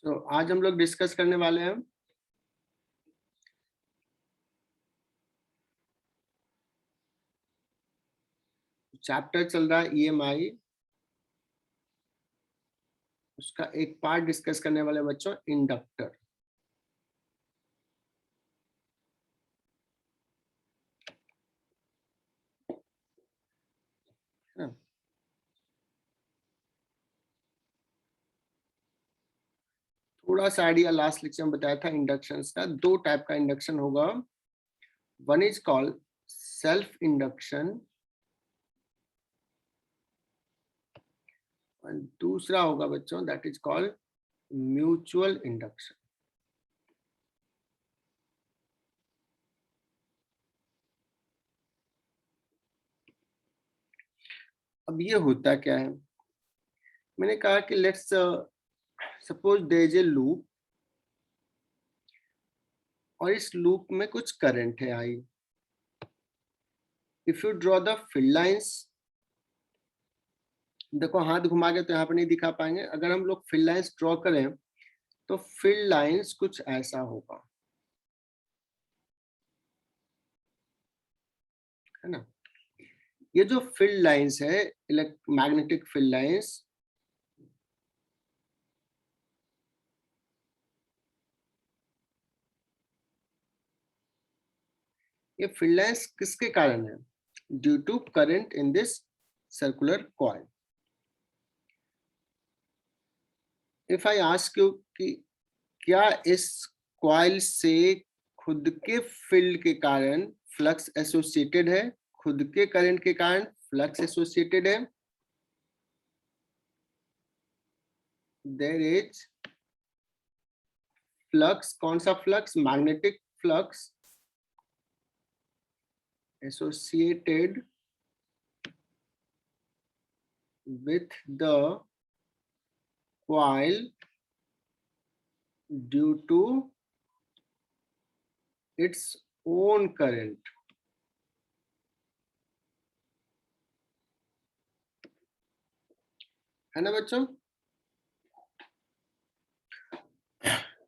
तो आज हम लोग डिस्कस करने वाले हैं चैप्टर चल रहा है ईएमआई, उसका एक पार्ट डिस्कस करने वाले बच्चों इंडक्टर। थोड़ा सा आइडिया लास्ट लेक्चर में बताया था इंडक्शन का। दो टाइप का इंडक्शन होगा, one is called self induction और दूसरा होगा बच्चों that is called mutual induction. अब ये होता क्या है, मैंने कहा कि let's suppose there is a loop और इस लूप में कुछ करंट है I. If you draw the field lines, देखो हाथ घुमा के तो यहाँ पर नहीं दिखा पाएंगे, अगर हम लोग फील्ड लाइंस ड्रॉ करें तो फील्ड लाइंस कुछ ऐसा होगा, है ना। ये जो फील्ड लाइंस है, मैग्नेटिक फील्ड लाइंस, ये फील्ड लाइंस किसके कारण है? Due to current in this circular coil. If I ask you कि क्या इस कॉइल से खुद के फील्ड के कारण फ्लक्स एसोसिएटेड है, खुद के करंट के कारण फ्लक्स एसोसिएटेड है? देयर इज फ्लक्स, कौन सा flux? Magnetic flux associated with the coil due to its own current। है ना बच्चों?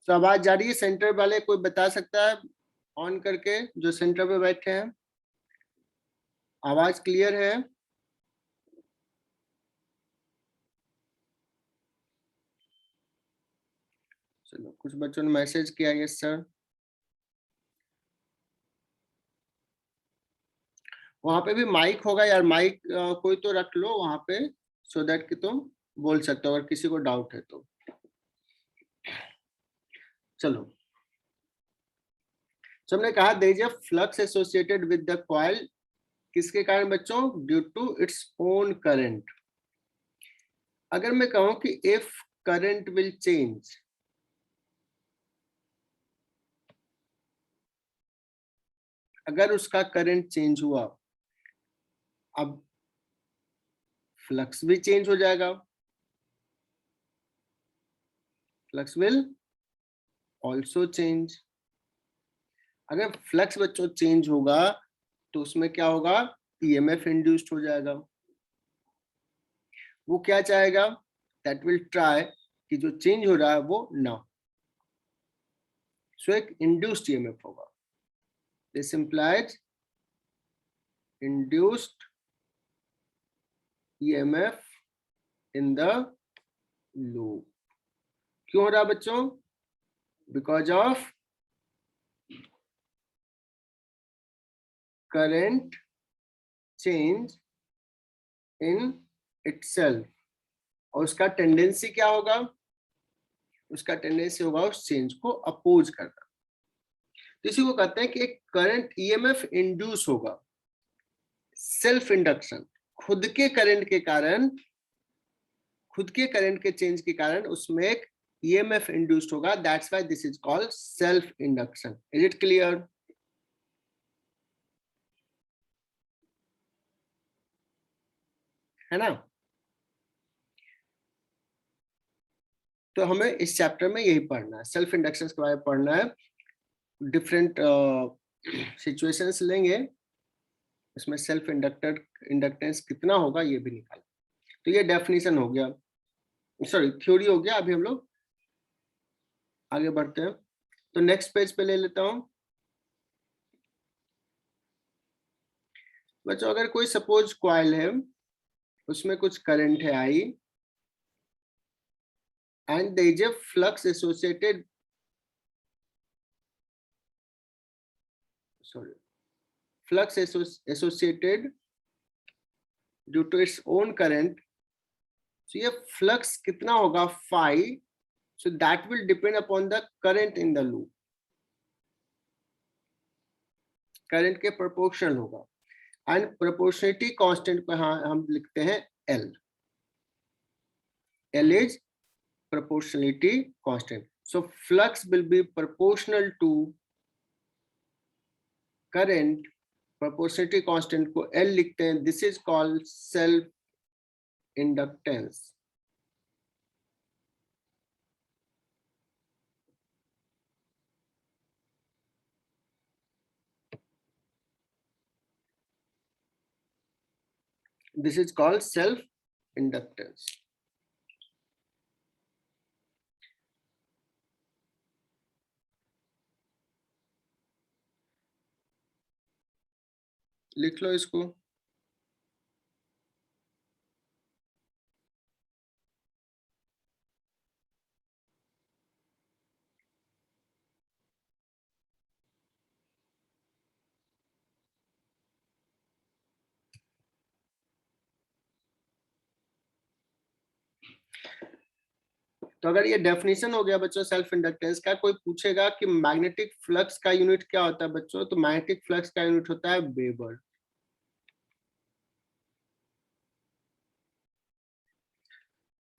तो आवाज जा रही है सेंटर वाले? कोई बता सकता है ऑन करके, जो सेंटर पे बैठे हैं? आवाज क्लियर है? चलो, कुछ बच्चों ने मैसेज किया यस सर। वहां पे भी माइक होगा यार, माइक कोई तो रख लो वहां पे, सो दैट कि तुम बोल सकते हो अगर किसी को डाउट है तो। चलो, तो हमने कहा there is a flux associated with the coil, किसके कारण बच्चों? Due to its own current. अगर मैं कहूं कि इफ करंट विल चेंज, अगर उसका करंट चेंज हुआ, अब फ्लक्स भी चेंज हो जाएगा, फ्लक्स विल ऑल्सो चेंज। अगर फ्लक्स बच्चों चेंज होगा तो उसमें क्या होगा? ईएमएफ इंड्यूस्ड हो जाएगा। वो क्या चाहेगा? दैट विल ट्राई कि जो चेंज हो रहा है वो ना, सो एक इंड्यूस्ड ईएमएफ होगा। This implies induced EMF in the loop. क्यों हो रहा है बच्चों? Because of current change in itself. और उसका टेंडेंसी क्या होगा? उसका टेंडेंसी होगा उस चेंज को अपोज करना। तो इसी को कहते हैं कि एक करंट ईएमएफ इंड्यूस होगा, सेल्फ इंडक्शन, खुद के करंट के कारण, खुद के करंट के चेंज के कारण उसमें एक ईएमएफ इंड्यूस्ड होगा। That's why this is called self induction. Is it clear? है ना? तो हमें इस चैप्टर में यही पढ़ना है, सेल्फ इंडक्शन के बारे में पढ़ना है। डिफरेंट सिचुएशंस लेंगे, इसमें सेल्फ इंडक्टेंस कितना होगा ये भी निकालें। तो ये डेफिनेशन हो गया, सॉरी थ्योरी हो गया। अभी हम लोग आगे बढ़ते हैं। तो नेक्स्ट पेज पे ले लेता हूं बच्चों। अगर कोई सपोज कॉइल है, उसमें कुछ करंट है I, and there is a flux associated, sorry, flux associated due to its own current. तो ये फ्लक्स कितना होगा, phi, so that will depend upon the current in the loop, current के proportional होगा। एंड प्रोपोर्शनलिटी कांस्टेंट को हम लिखते हैं L. L is proportionality constant. So flux will be proportional to current. Proportionality constant को L लिखते हैं. This is called self inductance. This is called self inductance. लिख लो इसको। तो अगर ये डेफिनेशन हो गया बच्चों सेल्फ इंडक्टेंस का, कोई पूछेगा कि मैग्नेटिक फ्लक्स का यूनिट क्या होता है बच्चों, तो मैग्नेटिक फ्लक्स का यूनिट होता है वेबर।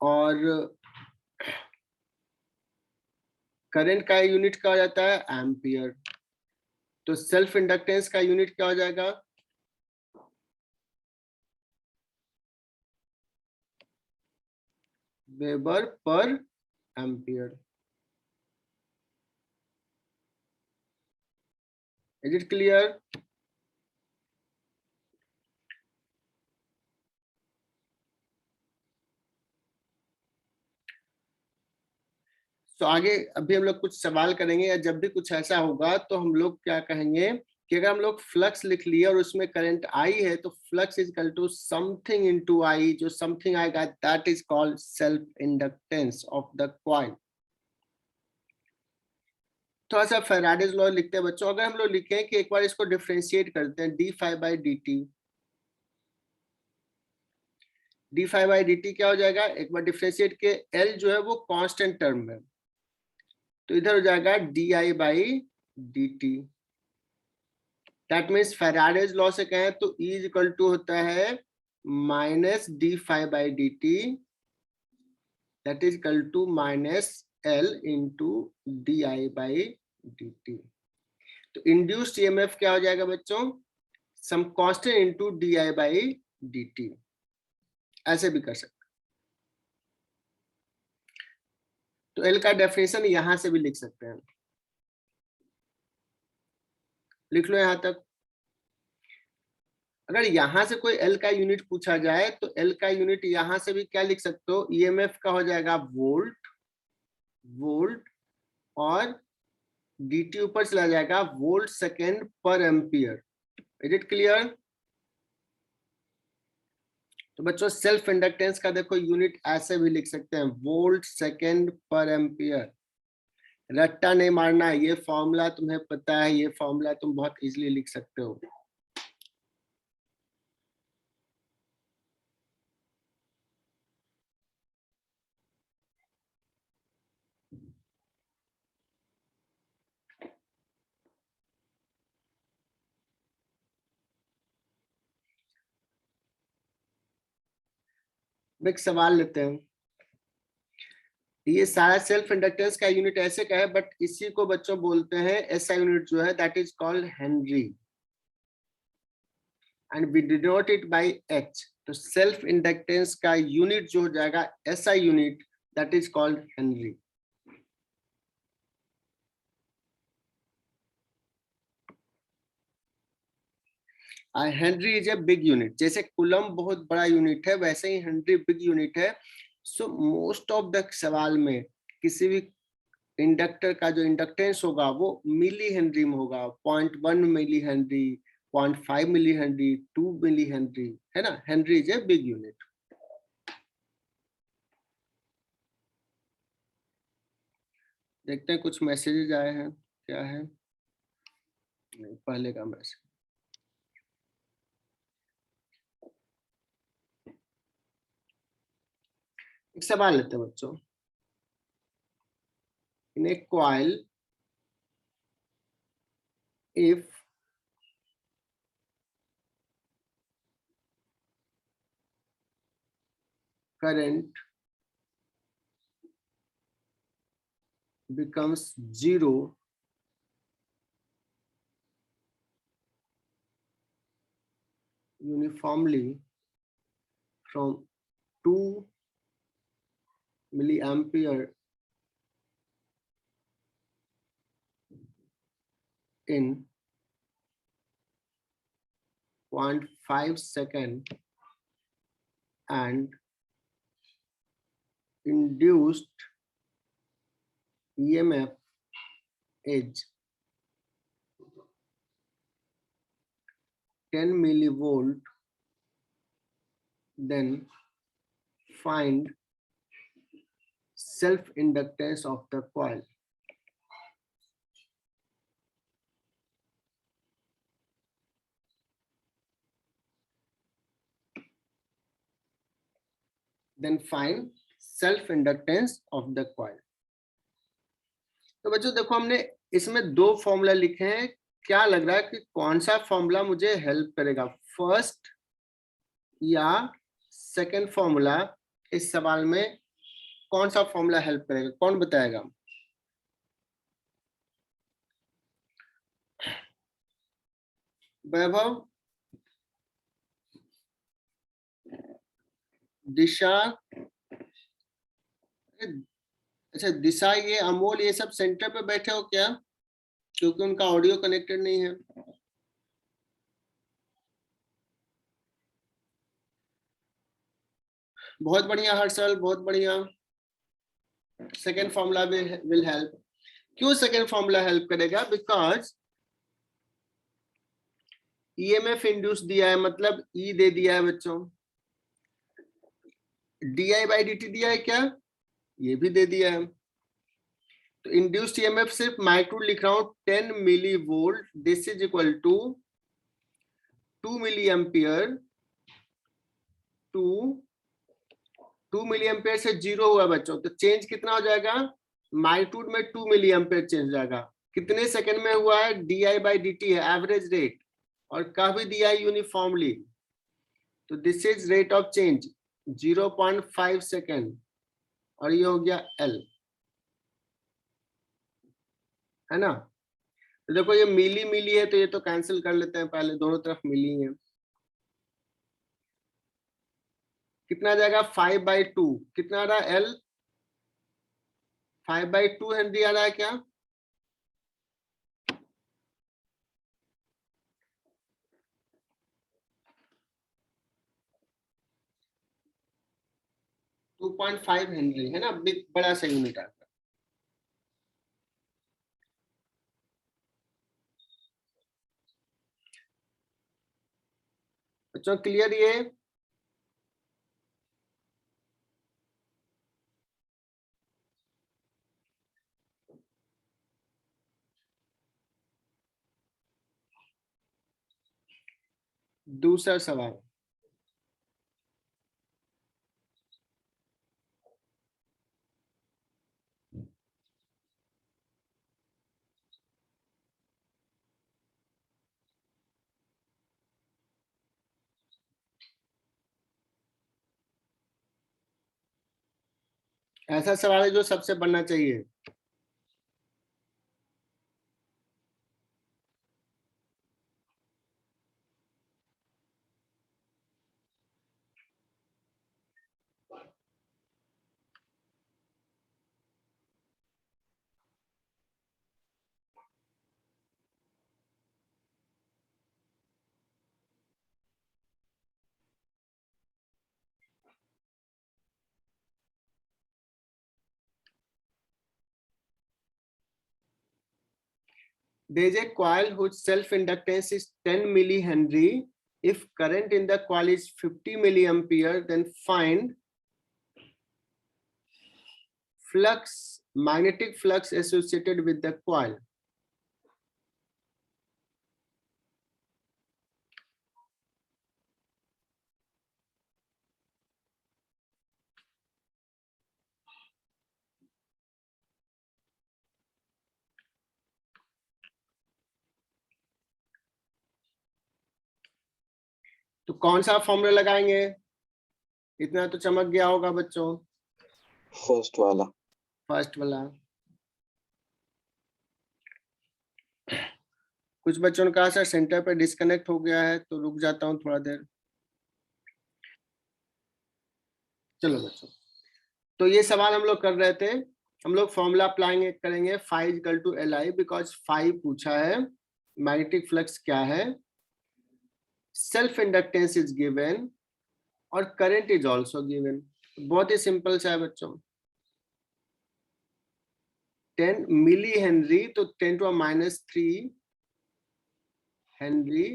और करंट का यूनिट क्या हो जाता है, एम्पियर। तो सेल्फ इंडक्टेंस का यूनिट क्या हो जाएगा, वेबर पर एम्पियर। Is it clear? तो आगे अभी हम लोग कुछ सवाल करेंगे, या जब भी कुछ ऐसा होगा तो हम लोग क्या कहेंगे कि अगर हम लोग फ्लक्स लिख लिए और उसमें करंट आई है, तो flux is equal to something into I, जो समथिंग आएगा that is called self inductance of the coil. थोड़ा सा फैराडेज लॉ लिखते हैं बच्चों। अगर हम लोग लिखें कि एक बार इसको डिफरेंशिएट करते हैं, D phi by D T, D phi by D T क्या हो जाएगा, एक बार डिफरेंशिएट के एल जो है वो कांस्टेंट टर्म है, तो इधर हो जाएगा D I by D T. That means Faraday's law से कहें तो E इज इक्वल टू होता है minus D phi by D T, that is equal to minus L into D I by D T. तो induced EMF क्या हो जाएगा बच्चों, some constant into D I by D T. ऐसे भी कर सकते, तो एल का डेफिनेशन यहां से भी लिख सकते हैं। लिख लो यहां तक। अगर यहां से कोई एल का यूनिट पूछा जाए तो एल का यूनिट यहां से भी क्या लिख सकते हो, ईएमएफ का हो जाएगा वोल्ट, वोल्ट, और dt ऊपर चला जाएगा वोल्ट सेकेंड पर एम्पियर। Is it clear? तो बच्चों सेल्फ इंडक्टेंस का देखो यूनिट ऐसे भी लिख सकते हैं, वोल्ट सेकेंड पर एम्पियर। रट्टा नहीं मारना है, ये फॉर्मूला तुम्हें पता है, ये फॉर्मूला तुम बहुत इजीली लिख सकते हो। एक सवाल लेते हैं। ये सारा सेल्फ इंडक्टेंस का यूनिट ऐसे का है, बट इसी को बच्चों बोलते हैं ऐसा यूनिट जो है that is called henry, and we denote it by H. तो सेल्फ इंडक्टेंस का यूनिट जो हो जाएगा ऐसा unit that is called henry. Henry is a big unit. जैसे कुलम बहुत बड़ा यूनिट है, वैसे ही हेनरी बिग यूनिट है। सो मोस्ट ऑफ द सवाल में किसी भी इंडक्टर का जो इंडक्टेंस होगा वो मिली हेनरी में होगा, 0.1 milli henry, 0.5 milli henry, 2 milli henry, है ना। Henry is a big unit. देखते हैं कुछ मैसेजेस आए हैं, क्या है। नहीं, पहले का मैसेज। एक सवाल लेते हैं बच्चों। इन ए coil if current becomes zero uniformly from 2 milliampere in 0.5 second and induced EMF is 10 millivolt, then find self-inductance of the coil. Then find self-inductance of the coil. तो बच्चों देखो, हमने इसमें दो फॉर्मूला लिखे हैं। क्या लग रहा है कि कौन सा फॉर्मूला मुझे हेल्प करेगा, फर्स्ट या सेकंड फॉर्मूला? इस सवाल में कौन सा फॉर्मूला हेल्प करेगा, कौन बताएगा? वैभव, दिशा, अच्छा दिशा, ये अमोल, ये सब सेंटर पे बैठे हो क्या? क्योंकि उनका ऑडियो कनेक्टेड नहीं है। बहुत बढ़िया हर्षल, बहुत बढ़िया। Second formula will help. क्यों सेकेंड फॉर्मूला हेल्प करेगा? बिकॉज ईएमएफ इंड्यूस दिया है, मतलब ई दे दिया है बच्चों। डीआई बाई डी टी दिया है क्या? ये भी दे दिया है। तो इंड्यूस्ड ईएमएफ सिर्फ माइक्रो लिख रहा हूं, 10 milli volt, this is equal to 2 milli ampere to 2 milli ampere से जीरो हुआ बच्चों, तो चेंज कितना हो जाएगा? माइट्यूड में 2 मिली एम्पियर चेंज हो जाएगा। कितने सेकंड में हुआ है? D I by D T है एवरेज रेट, और कह भी दिया है यूनिफॉर्मली, तो this is rate of change 0.5 second, और ये हो गया एल, है ना। तो देखो ये मिली मिली है, तो ये तो कैंसिल कर लेते हैं, पहले दोनों तरफ मिली है। कितना आ जाएगा? 5/2, कितना आ रहा है? एल 5/2 हेनरी आ रहा है क्या? टू 2.5 हेनरी, है ना, बिग बड़ा सा यूनिट आता है। बच्चों क्लियर ये? दूसरा सवाल, ऐसा सवाल है जो सबसे बनना चाहिए। there is a coil whose self inductance is 10 millihenry. If current in the coil is 50 milliampere, then find flux, magnetic flux associated with the coil. तो कौन सा फॉर्मूला लगाएंगे? इतना तो चमक गया होगा बच्चों। फर्स्ट वाला। फर्स्ट वाला। कुछ बच्चों ने कहा सर सेंटर पे डिस्कनेक्ट हो गया है, तो रुक जाता हूं थोड़ा देर। चलो बच्चों, तो ये सवाल हम लोग कर रहे थे। हम लोग फॉर्मूला अप्लाई करेंगे phi equal to Li, because phi पूछा है, मैग्नेटिक फ्लक्स क्या है, सेल्फ इंडक्टेंस इज गिवन और करंट इज आल्सो गिवन। बहुत ही सिंपल सा है बच्चों। 10 मिली हेनरी, तो 10⁻³ हेनरी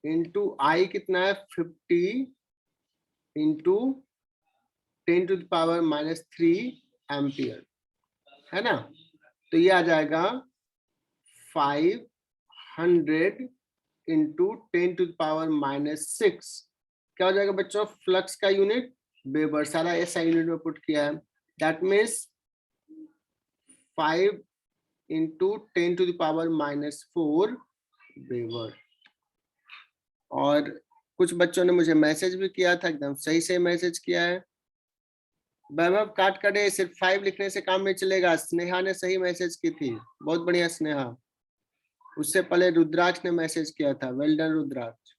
इंटू आई कितना है 50 इंटू 10⁻³ एम्पियर, है ना। तो ये आ जाएगा 500 इंटू 10⁻⁻6। क्या हो जाएगा बच्चों? फ्लक्स का यूनिट वेबर, सारा ऐसा यूनिट में पुट किया है। That means 5 into 10⁻⁻4 weber. और कुछ बच्चों ने मुझे मैसेज भी किया था, एकदम सही से मैसेज किया है। वैभव काट कटे, सिर्फ 5 लिखने से काम नहीं चलेगा। स्नेहा ने सही मैसेज की थी, बहुत बढ़िया स्नेहा। उससे पहले रुद्राक्ष ने मैसेज किया था, वेल डन रुद्राक्ष।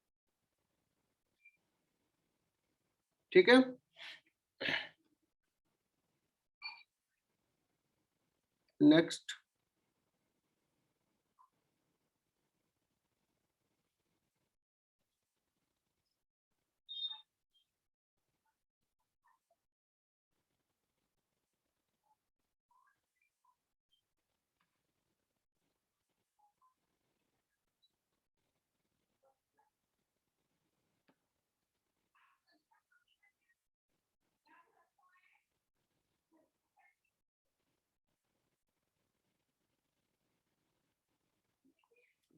ठीक है, next.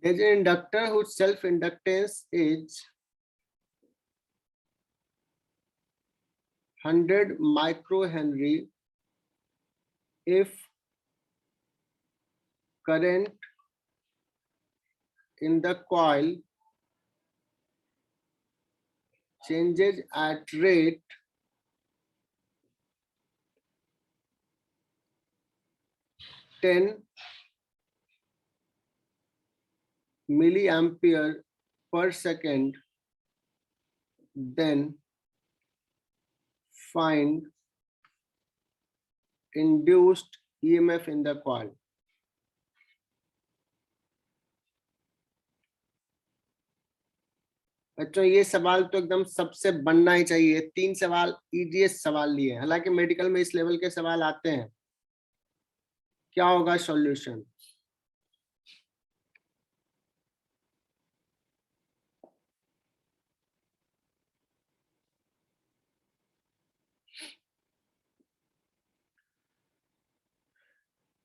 There is an inductor whose self-inductance is 100 microhenry. If current in the coil changes at rate 10 milliampere per second, then find induced EMF in the coil. बच्चों ये सवाल तो एकदम सबसे बनना ही चाहिए। 3 सवाल इजीएस्ट सवाल लिए, हालांकि मेडिकल में इस लेवल के सवाल आते हैं। क्या होगा सॉल्यूशन?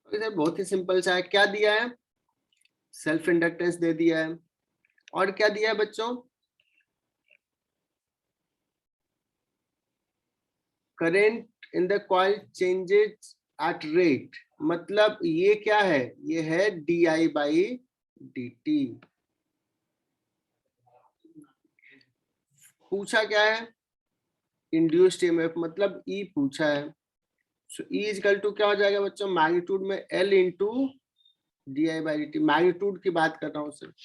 इधर बहुत ही सिंपल सा है। क्या दिया है? सेल्फ इंडक्टेंस दे दिया है, और क्या दिया है बच्चों? Current in the coil changes at rate, मतलब ये क्या है? ये है di/dt। पूछा क्या है? इंड्यूस्ड ईएमएफ, मतलब ई पूछा है। सो ई इक्वल टू क्या हो जाएगा बच्चों? मैग्नीट्यूड में L इंटू di/dt। मैग्नीट्यूड की बात कर रहा हूं सिर्फ,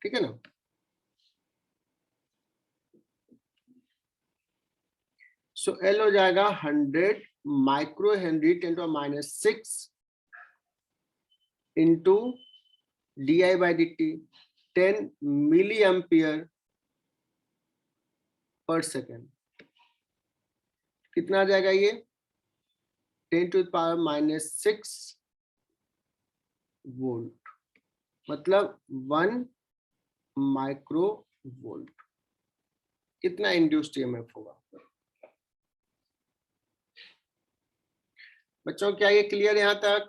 ठीक है ना। सो L हो जाएगा 100 micro henry 10⁻⁶ into di/dt 10 milli ampere per second. कितना आ जाएगा ये? 10⁻⁶ वोल्ट, मतलब 1 माइक्रो वोल्ट, कितना इंड्यूस्ड ईएमएफ होगा। बच्चों क्या ये क्लियर यहां तक?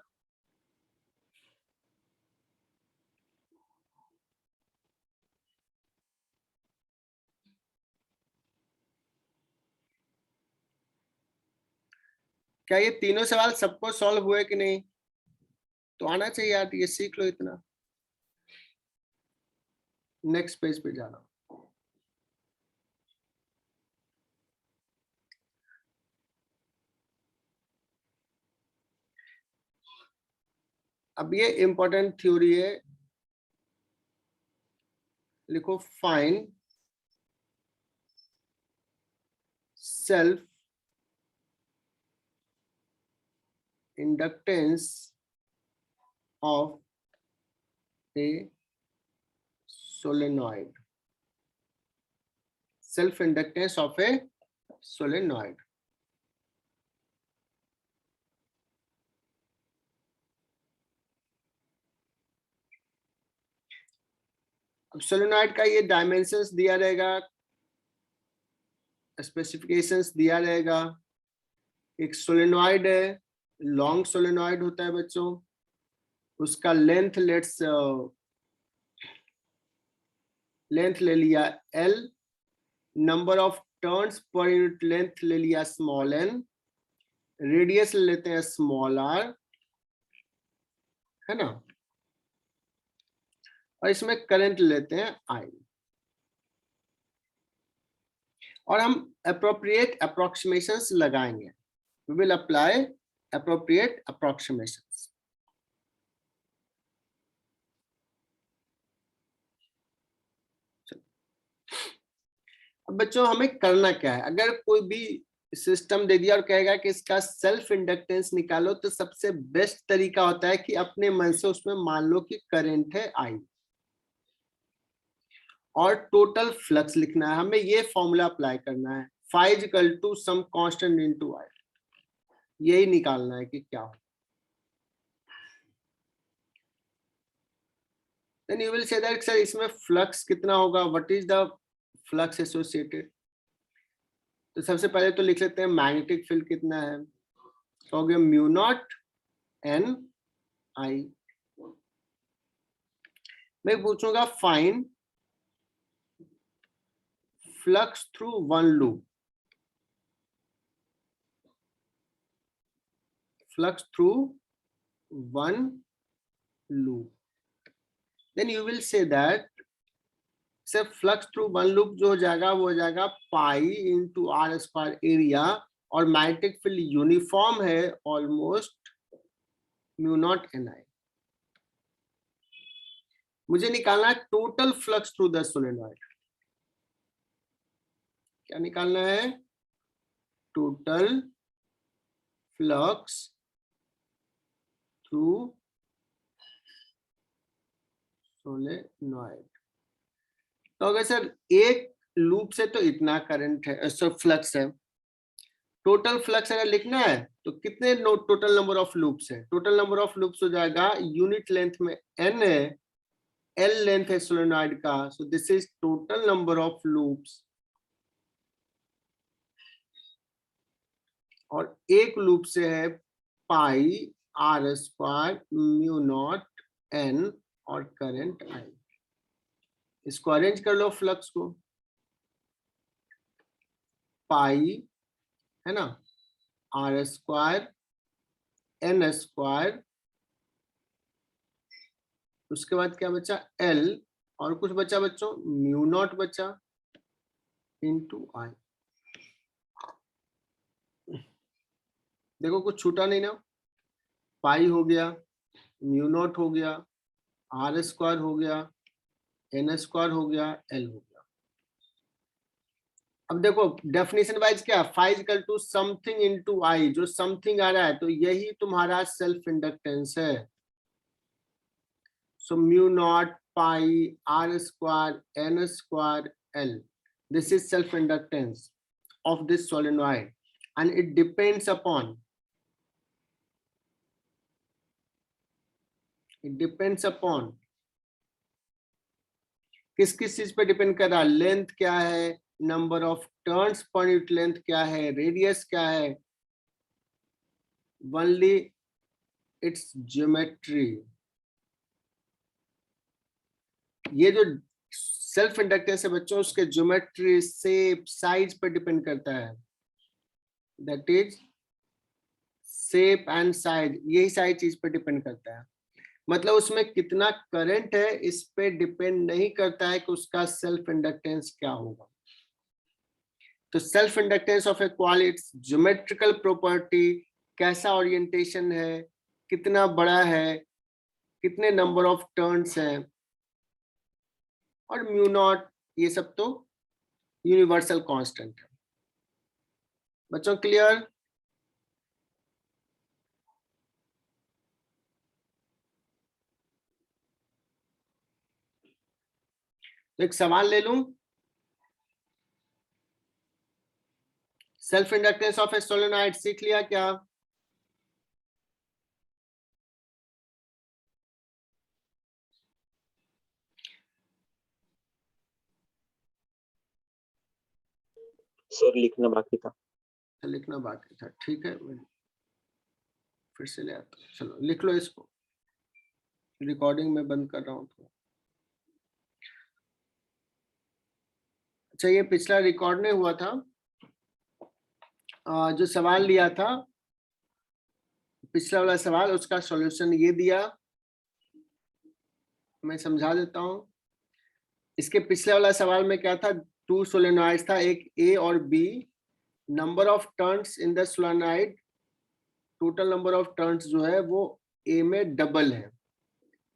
क्या ये तीनों सवाल सबको सॉल्व हुए कि नहीं? तो आना चाहिए यार, ये सीख लो इतना। नेक्स्ट पेज पे जाना। अब ये इंपॉर्टेंट थ्योरी है, लिखो find self inductance of A solenoid, self inductance of A solenoid. अब सोलेनॉइड का ये डायमेंशंस दिया रहेगा, स्पेसिफिकेशंस दिया रहेगा। एक सोलेनॉइड है, लॉन्ग सोलेनॉइड होता है बच्चों, उसका लेंथ लेंथ ले लिया L, number of turns per unit length ले लिया स्मॉल n, रेडियस ले लेते हैं स्मॉल r, है ना, और इसमें करंट लेते हैं I, और हम अप्रोप्रिएट अप्रोक्सीमेशंस लगाएंगे। We will apply appropriate approximations. अब बच्चों हमें करना क्या है, अगर कोई भी सिस्टम दे दिया और कहेगा कि इसका सेल्फ इंडक्टेंस निकालो, तो सबसे बेस्ट तरीका होता है कि अपने मन से उसमें मान लो कि करंट है I और टोटल फ्लक्स लिखना है। हमें ये फॉर्मूला अप्लाई करना है, phi is equal to some constant into I, यही निकालना है कि क्या हो। Then you will say that sir इसमें फ्लक्स कितना होगा, what is the flux associated. तो सबसे पहले तो लिख लेते हैं मैग्नेटिक फील्ड कितना है, तो हो गया म्यू नॉट एन आई। मैं पूछूंगा find flux through one loop, flux through one loop. Then you will say that sir flux through one loop जो हो जाएगा वो हो जाएगा pi into r square area, और मैग्नेटिक फील्ड यूनिफॉर्म है almost mu naught n I. मुझे निकालना है total flux through the solenoid. क्या निकालना है? Total flux through solenoid. तो अगर सर एक लूप से तो इतना करंट है, सर फ्लक्स है, टोटल फ्लक्स अगर लिखना है तो कितने टोटल नंबर ऑफ लूप्स है? टोटल नंबर ऑफ लूप्स हो जाएगा, यूनिट लेंथ में n है, L लेंथ है सोलेनॉइड का, so this is total number of loops, और एक लूप से है pi r square mu naught n और करंट I। इसको अरेंज कर लो फ्लक्स को, पाई है ना आर स्क्वायर एन स्क्वायर, उसके बाद क्या बचा L, और कुछ बचा बच्चों म्यू नॉट बचा इंटू I। देखो कुछ छूटा नहीं ना, पाई हो गया, म्यू नॉट हो गया, आर स्क्वायर हो गया, एन स्क्वायर हो गया, एल हो गया। अब देखो डेफिनेशन वाइज क्या, phi equal to something into I, जो समथिंग आ रहा है तो यही तुम्हारा सेल्फ इंडक्टेंस है। So mu naught pi r square n square l, this is self inductance of this solenoid, and it depends upon it depends upon, किस किस चीज पे डिपेंड कर रहा है, लेंथ क्या है, number of turns per unit length क्या है, रेडियस क्या है, ओनली इट्स ज्योमेट्री। ये जो सेल्फ इंडक्टेंस है बच्चों, उसके ज्योमेट्री, शेप, साइज पर डिपेंड करता है। That is shape and size, यही सारी चीज पर डिपेंड करता है। मतलब उसमें कितना करंट है इस पे डिपेंड नहीं करता है कि उसका सेल्फ इंडक्टेंस क्या होगा। तो self inductance of A coil, it's geometrical property, कैसा ओरिएंटेशन है, कितना बड़ा है, कितने नंबर ऑफ टर्न्स हैं, और म्यू नॉट, ये सब तो यूनिवर्सल कांस्टेंट है। बच्चों क्लियर? तो एक सवाल ले लूं, self inductance of A solenoid सीख लिया क्या? सर लिखना बाकी था। लिखना बाकी था, ठीक है, मैं फिर से ले आता हूं। चलो लिख लो इसको, रिकॉर्डिंग में बंद कर रहा हूँ तो। अच्छा, ये पिछला रिकॉर्ड नहीं हुआ था, जो सवाल लिया था पिछला वाला सवाल, उसका सॉल्यूशन ये दिया, मैं समझा देता हूँ। इसके पिछले वाला सवाल में क्या था, 2 सोलेनॉइड्स था, एक ए और B, number of turns in the solenoid, total number of turns जो है वो ए में डबल है।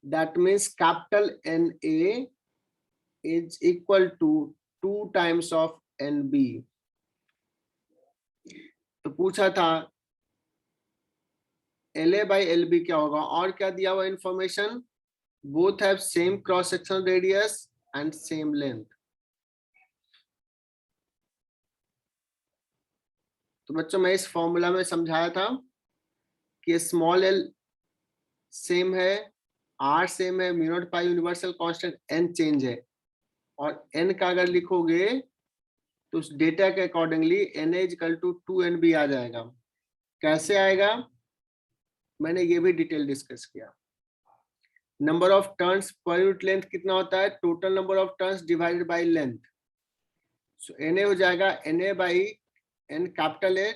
That means capital N A is equal to 2 times of N B. तो पूछा था L A by L B क्या होगा, और क्या दिया हुआ information, both have same cross sectional radius and same length. तो बच्चों मैं इस फॉर्मूला में समझाया था कि स्मॉल एल सेम है, आर सेम है, म्यू नॉट पाई यूनिवर्सल कांस्टेंट, एन चेंज है, और एन का अगर लिखोगे तो उस डेटा के accordingly N is equal to 2NB आ जाएगा। कैसे आएगा, मैंने ये भी डिटेल डिस्कस किया। Number of turns per unit length कितना होता है, total number of turns divided by length. So n A हो जाएगा n A by N capital A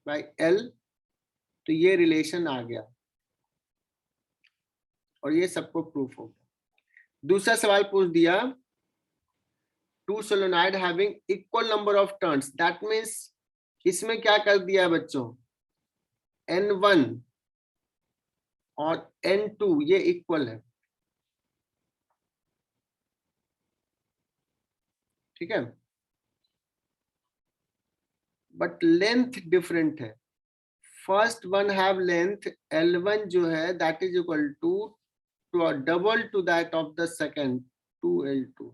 by L. तो ये रिलेशन आ गया और ये सबको प्रूफ हो गया। दूसरा सवाल पूछ दिया, 2 solenoid having equal number of turns, that means इसमें क्या कर दिया है बच्चों, N1 और N2 ये इक्वल है, ठीक है, बट लेंथ डिफरेंट है। First one have length L1 जो है that is equal to double to that of the second 2L2।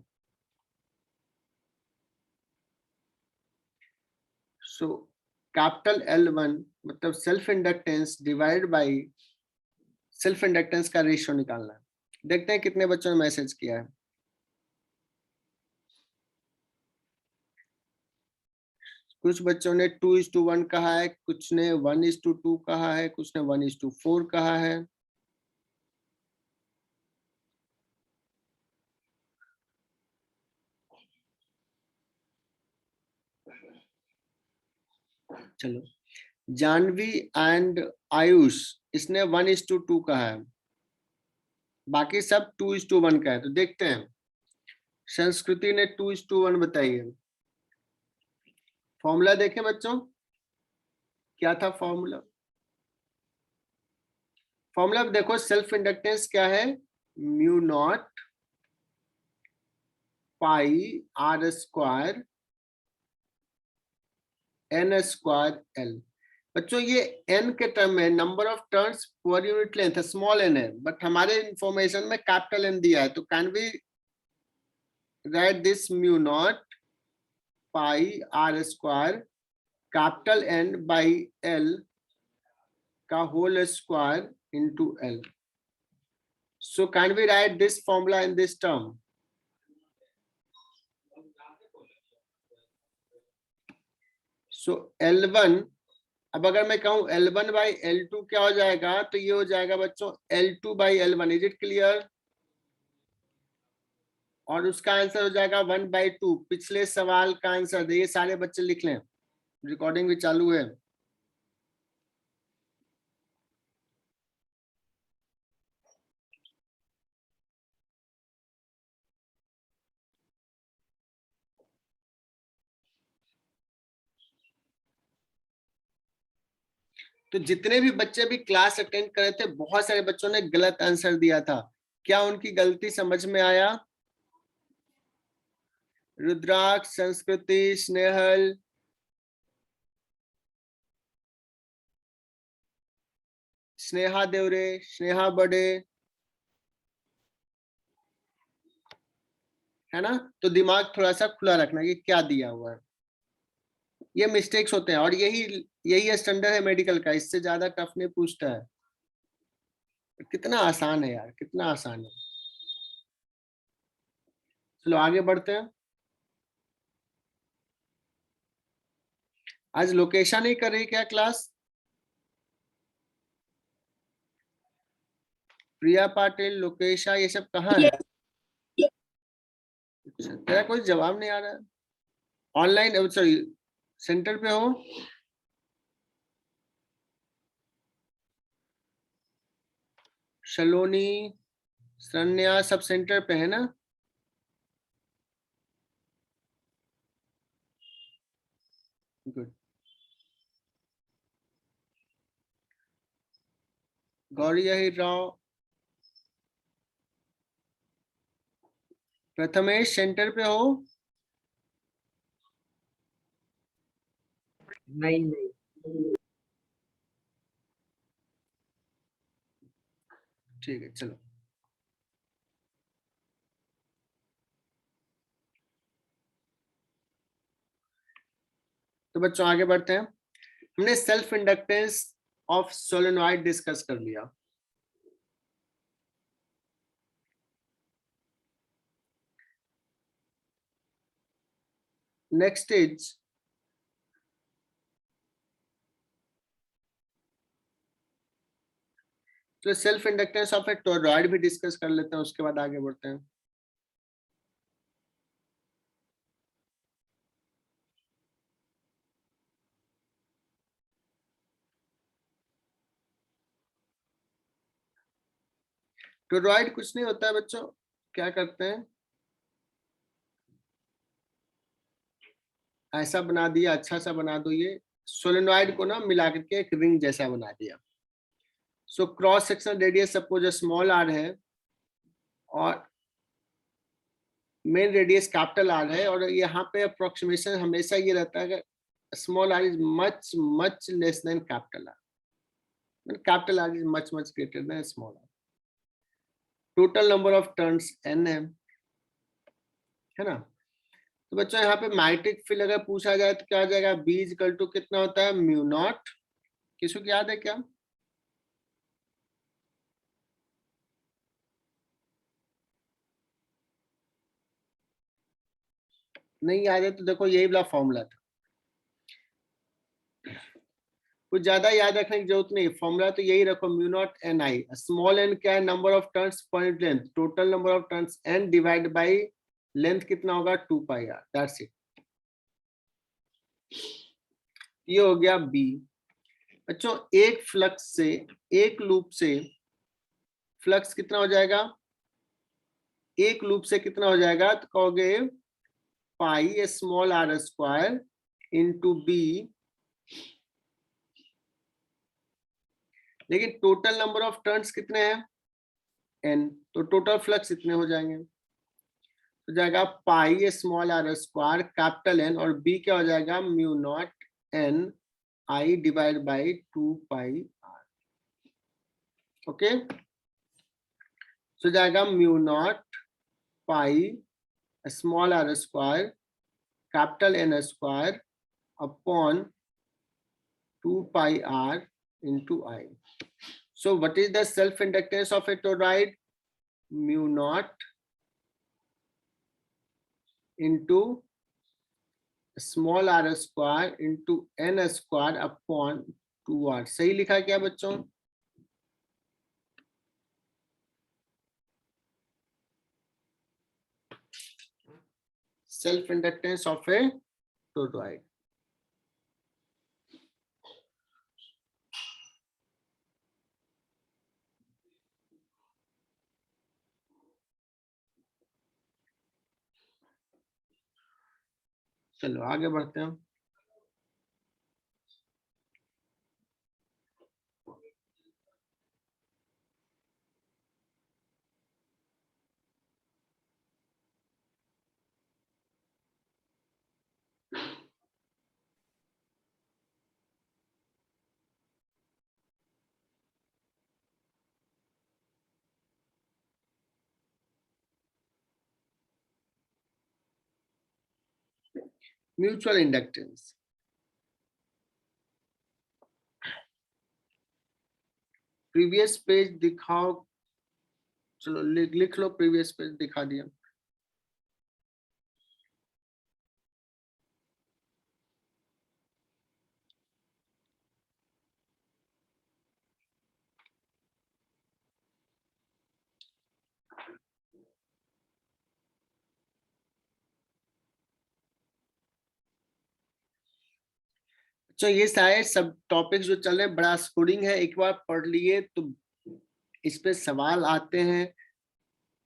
सो कैपिटल L1 मतलब self inductance divide by self inductance का रेशियो निकालना है। देखते हैं कितने बच्चों ने मैसेज किया है। कुछ बच्चों ने 2:1 कहा है, कुछ ने 1:2 कहा है, कुछ ने 1:4 कहा है। चलो, जानवी एंड आयुष इसने 1:2 कहा है, बाकी सब 2:1 का है। तो देखते हैं, संस्कृति ने 2:1 बताई है। फॉर्मूला देखें बच्चों, क्या था फॉर्मूला, फॉर्मूला देखो, सेल्फ इंडक्टेंस क्या है, mu naught pi r square n square l. बच्चों ये n के टर्म में number of turns per unit length है, स्मॉल n है, बट हमारे इंफॉर्मेशन में कैपिटल N दिया है, तो can we write this mu naught pi r square capital N by L का whole square into L। So can we write this formula in this term? So L1, अब अगर मैं कहूं L1 by L2 क्या हो जाएगा, तो ये हो जाएगा बच्चों L2 by L1. Is it clear? और उसका आंसर हो जाएगा 1/2. पिछले सवाल का आंसर ये सारे बच्चे लिख लें, रिकॉर्डिंग भी चालू है. तो जितने भी बच्चे भी क्लास अटेंड करे थे, बहुत सारे बच्चों ने गलत आंसर दिया था. क्या उनकी गलती समझ में आया? रुद्राक्ष, संस्कृति, स्नेहल, स्नेहा देवरे, स्नेहा बड़े, है ना? तो दिमाग थोड़ा सा खुला रखना, ये क्या दिया हुआ है. ये मिस्टेक्स होते हैं और यही स्टैंडर्ड है मेडिकल का. इससे ज्यादा टफ नहीं पूछता है. कितना आसान है यार, कितना आसान है. चलो आगे बढ़ते हैं. आज लोकेशा नहीं कर रही क्या क्लास? प्रिया पाटिल, लोकेशा, ये सब कहाँ है? तेरा कोई जवाब नहीं आ रहा है. ऑनलाइन, सॉरी, सेंटर पे हो? शलोनी, शरण्या, सब सेंटर पे है ना? गुड. गौरी राव, प्रथमेश सेंटर पे हो? नहीं. ठीक है, चलो. तो बच्चों आगे बढ़ते हैं. हमने self inductance of solenoid discuss कर लिया. नेक्स्ट इज तो self inductance of a toroid भी डिस्कस कर लेते हैं, उसके बाद आगे बढ़ते हैं. टोरॉइड कुछ नहीं होता है बच्चों. क्या करते हैं, ऐसा बना दिया, अच्छा सा बना दो. ये सोलेनॉइड को ना मिला करके एक रिंग जैसा बना दिया. So cross sectional radius suppose small r है और मेन रेडियस कैपिटल आर है, और यहाँ पे अप्रोक्सीमेशन हमेशा ये रहता है कि small r is much much less than capital R. Capital R is much much greater than small r. Total number of turns n है ना? तो बच्चों यहाँ पे मैग्नेटिक फील्ड अगर पूछा जाए तो क्या आ जाएगा? B इक्वल टू कितना होता है? Mu not. किसी को याद है क्या? नहीं याद है तो देखो यही वाला फॉर्मूला था. कुछ ज्यादा याद रखने की जरूरत नहीं. फॉर्मूला तो यही रखो, mu naught n I. Small n क्या है? Number of turns per unit length. Total number of turns n divide by length कितना होगा? 2πr. That's it. ये हो गया B. बच्चों एक फ्लक्स से, एक लूप से फ्लक्स कितना हो जाएगा? एक लूप से कितना हो जाएगा? तो कहोगे pi small r square into B. लेकिन टोटल नंबर ऑफ टर्न्स कितने हैं? n. तो टोटल फ्लक्स इतने हो जाएंगे. तो जाएगा pi small r square capital N, और B क्या हो जाएगा? Mu naught n I divide by 2πr. Okay. तो जाएगा mu naught pi small r square capital N square upon 2πr into I. So what is the self inductance of a toroid? Mu naught into small r square into n square upon 2r। सही लिखा क्या बच्चों? Self inductance of a toroid. चलो आगे बढ़ते हैं। Mutual inductance. Previous page दिखाओ। चलो लिख लो, प्रीवियस पेज दिखा दिया। अच्छा, ये सारे सब टॉपिक्स जो चल रहे हैं बड़ा स्कोरिंग है, एक बार पढ़ लिए तो इस पे सवाल आते हैं,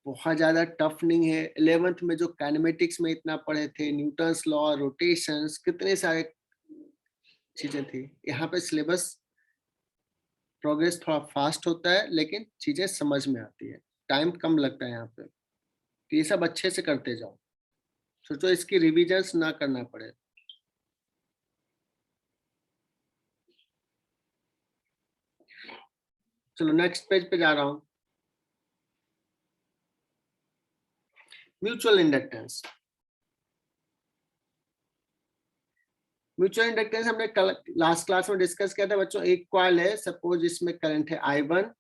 बहुत ज्यादा टफ नहीं है। 11th में जो काइनेमेटिक्स में इतना पढ़े थे, न्यूटन्स लॉ, रोटेशंस, कितने सारे चीजें थी। यहाँ पे सिलेबस प्रोग्रेस थोड़ा फास्ट होता है, लेकिन चीजें समझ में आती है, टाइम कम लगता है यहाँ पे। तो ये सब अच्छे से करते जाओ, सोचो इसकी रिविजन्स ना करना पड़े। चलो नेक्स्ट पेज पे जा रहा हूँ। Mutual inductance. म्यूचुअल इंडक्टेंस हमने कल लास्ट क्लास में डिस्कस किया था बच्चों। एक कॉइल है, सपोज इसमें करंट है I1,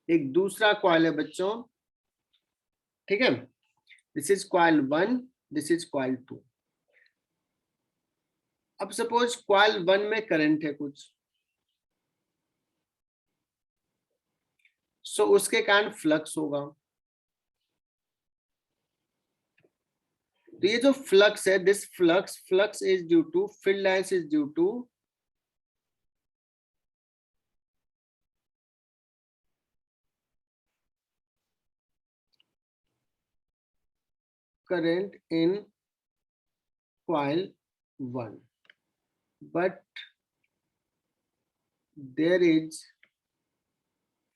एक दूसरा कॉइल है बच्चों, ठीक है। This is coil 1, this is coil 2। अब सपोज कॉइल 1 में करंट है कुछ, सो उसके कारण फ्लक्स होगा। तो ये जो फ्लक्स है, this flux is due to, field lines is due to current in coil 1, but there is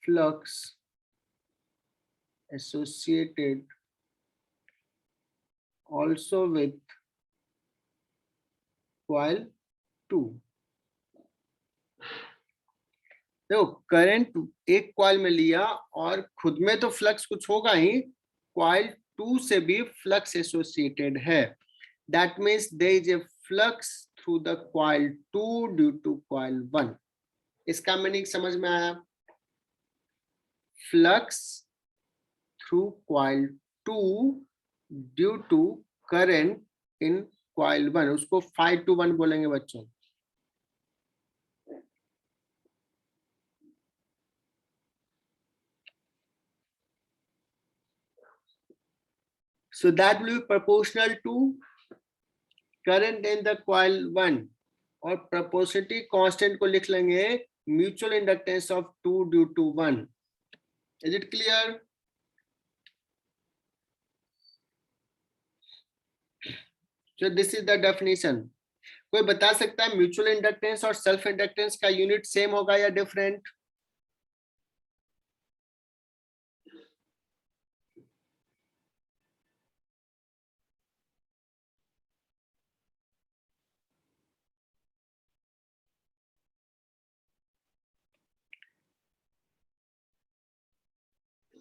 flux associated also with coil 2। देखो करंट एक कॉइल में लिया और खुद में तो फ्लक्स कुछ होगा ही, कॉइल 2 से भी फ्लक्स एसोसिएटेड है। That means there is a flux through the coil 2 due to coil 1। इसका मीनिंग समझ में आया? Flux through coil 2 due to current in coil 1, उसको 5-to-1 बोलेंगे बच्चों। So that will be proportional to current in the coil 1, और proportionality constant को लिख लेंगे mutual inductance of 2 due to 1। Is it clear? So this is the definition। कोई बता सकता है म्यूचुअल इंडक्टेंस और सेल्फ इंडक्टेंस का यूनिट सेम होगा या different?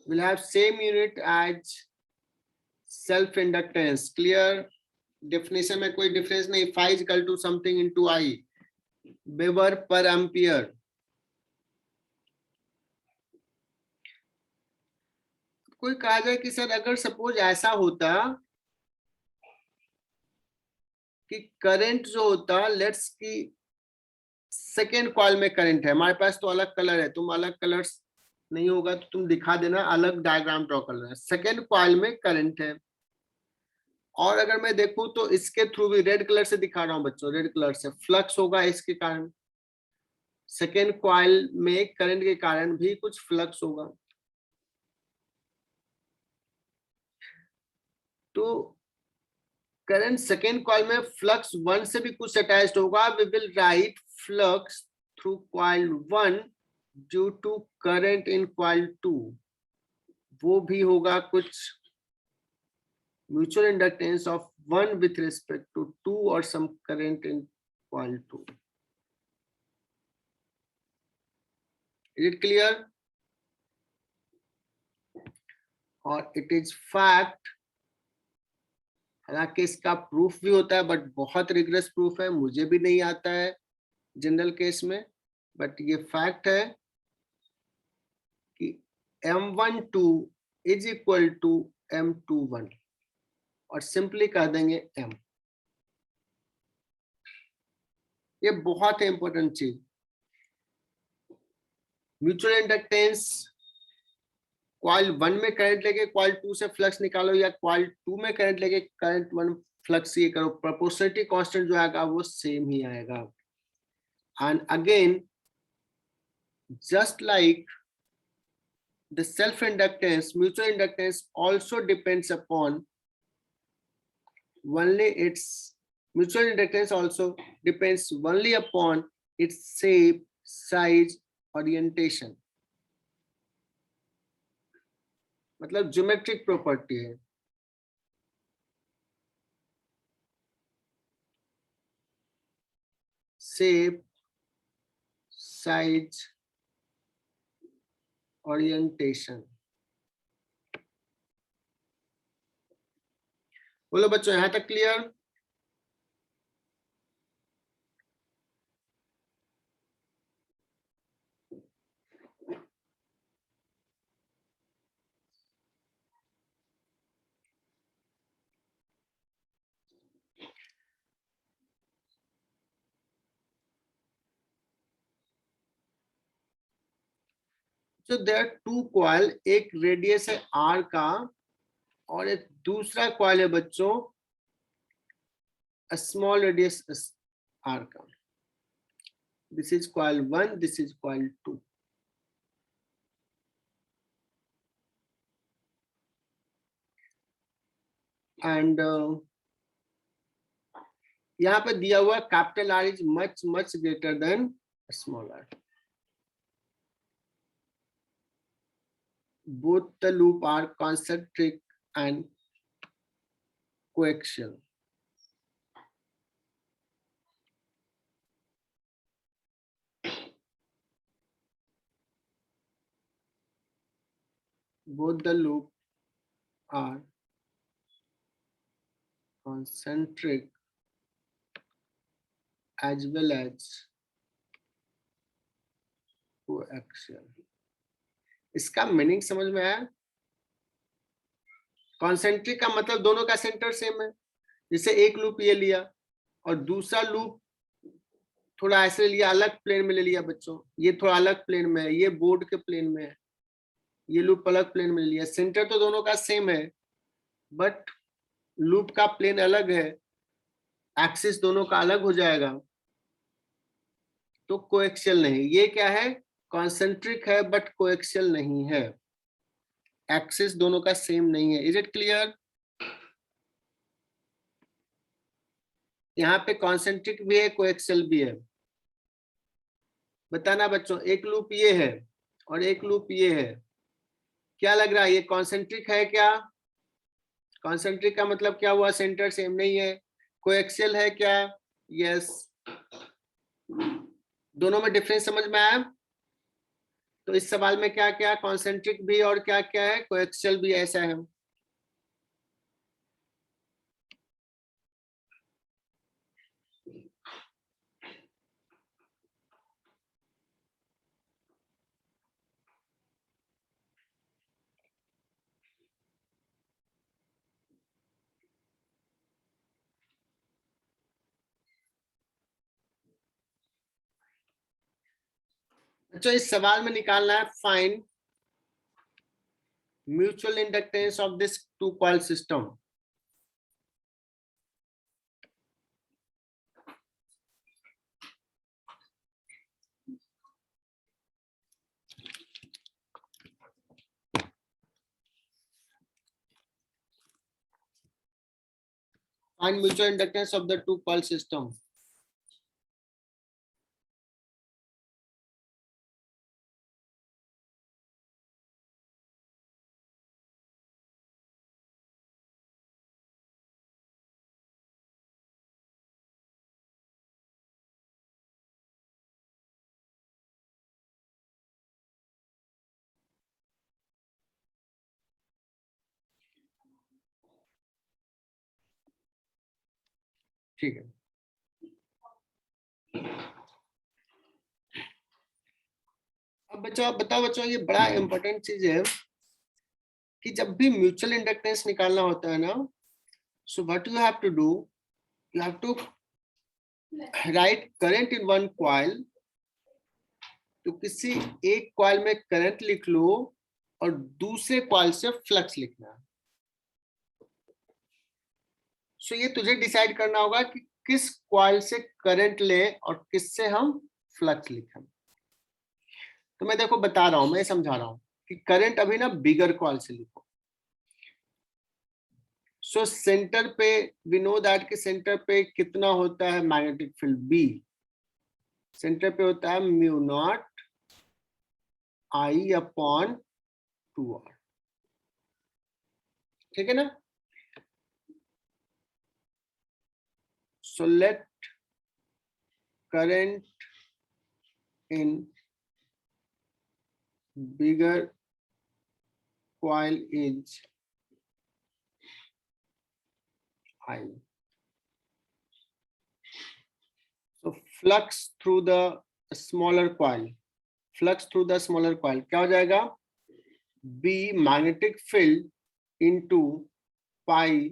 Will have same unit as self inductance। Clear? definition में कोई डिफरेंस नहीं। phi is equal to something into I, weber पर एम्पियर। कोई कहा जाए कि सर अगर सपोज ऐसा होता कि करंट जो होता, लेट्स की सेकेंड कॉइल में करंट है, हमारे पास तो अलग कलर है, तुम अलग कलर्स नहीं होगा तो तुम दिखा देना, अलग डायग्राम ड्रॉ कर लेना। सेकेंड कॉइल में करंट है, और अगर मैं देखूं तो इसके थ्रू भी रेड कलर से दिखा रहा हूं बच्चों, रेड कलर से फ्लक्स होगा इसके कारण, सेकेंड कॉइल में करंट के कारण भी कुछ फ्लक्स होगा। तो करंट सेकेंड कॉइल में फ्लक्स 1 से भी कुछ अटैच्ड होगा, we will write flux through coil 1 due to current in coil 2, वो भी होगा कुछ mutual inductance of 1 with respect to 2 और some current in coil 2। Is it clear? और इट इज फैक्ट, हालांकि इसका प्रूफ भी होता है बट बहुत रिग्रेस प्रूफ है, मुझे भी नहीं आता है जनरल केस में, बट ये फैक्ट है कि M12 is equal to M21, और सिंपली कह देंगे M। ये बहुत है इंपॉर्टेंट चीज। म्यूचुअल इंडक्टेंस कॉइल 1 में करंट लेके कॉइल 2 से फ्लक्स निकालो, या कॉइल 2 में करंट लेके करंट 1 फ्लक्स ये करो, प्रोपोर्शनलिटी कांस्टेंट जो आएगा वो सेम ही आएगा। And again just like the self inductance, mutual inductance also depends upon only its mutual inductance also depends only upon its shape, size, orientation, मतलब geometric property है। shape, size, orientation। बोलो बच्चों, यहां तक clear? So there are two coil, एक radius है r का और एक दूसरा कॉइल है बच्चों स्मॉल रेडियस r का। This is coil 1, this is coil 2। And यहाँ पे दिया हुआ capital R is much much greater than small r। Both the loop are concentric and coaxial। Both the loop are concentric as well as coaxial। इसका meaning समझ में आया? Concentric का मतलब दोनों का सेंटर सेम है, जैसे एक लूप ये लिया और दूसरा लूप थोड़ा ऐसे लिया, अलग प्लेन में ले लिया बच्चों, ये थोड़ा अलग प्लेन में है, ये बोर्ड के प्लेन में है, ये लूप अलग प्लेन में ले लिया, सेंटर तो दोनों का सेम है बट लूप का प्लेन अलग है, एक्सिस दोनों का अलग हो जाएगा, तो कोएक्सियल नहीं। ये क्या है? कॉन्सेंट्रिक है बट कोएक्सियल नहीं है, एक्सिस दोनों का सेम नहीं है। Is it clear? यहाँ पे कॉन्सेंट्रिक भी है, कोएक्सियल भी है। बताना बच्चों, एक लूप ये है और एक लूप ये है, क्या लग रहा है ये कॉन्सेंट्रिक है क्या? कॉन्सेंट्रिक का मतलब क्या हुआ? सेंटर सेम नहीं है। कोएक्सियल है क्या? यस। दोनों में डिफरेंस समझ में आया? तो इस सवाल में क्या क्या कॉन्सेंट्रिक भी और क्या क्या है कोएक्सियल भी, ऐसा है। अच्छा, इस सवाल में निकालना है find mutual inductance of this two coil system. Find mutual inductance of the two coil system. ठीक है, अब बच्चों आप बताओ बच्चों, ये बड़ा इंपॉर्टेंट चीज है कि जब भी म्यूचुअल इंडक्टेंस निकालना होता है ना, so what you have to do, you have to write current in one coil. तो किसी एक कॉइल में करंट लिख लो और दूसरे कॉइल से फ्लक्स लिखना है। सो ये तुझे डिसाइड करना होगा कि किस कॉइल से करंट लें और किससे हम फ्लक्स लिखें। तो मैं देखो बता रहा हूं, मैं समझा रहा हूं कि करंट अभी ना बिगर कॉइल से लिखो। सो सेंटर पे वी नो दैट कि सेंटर पे कितना होता है मैग्नेटिक फील्ड बी। सेंटर पे होता है mu naught I upon 2r। ठीक है ना। So let current in bigger coil is I. So flux through the smaller coil, flux through the smaller coil क्या हो जाएगा, B magnetic field into pi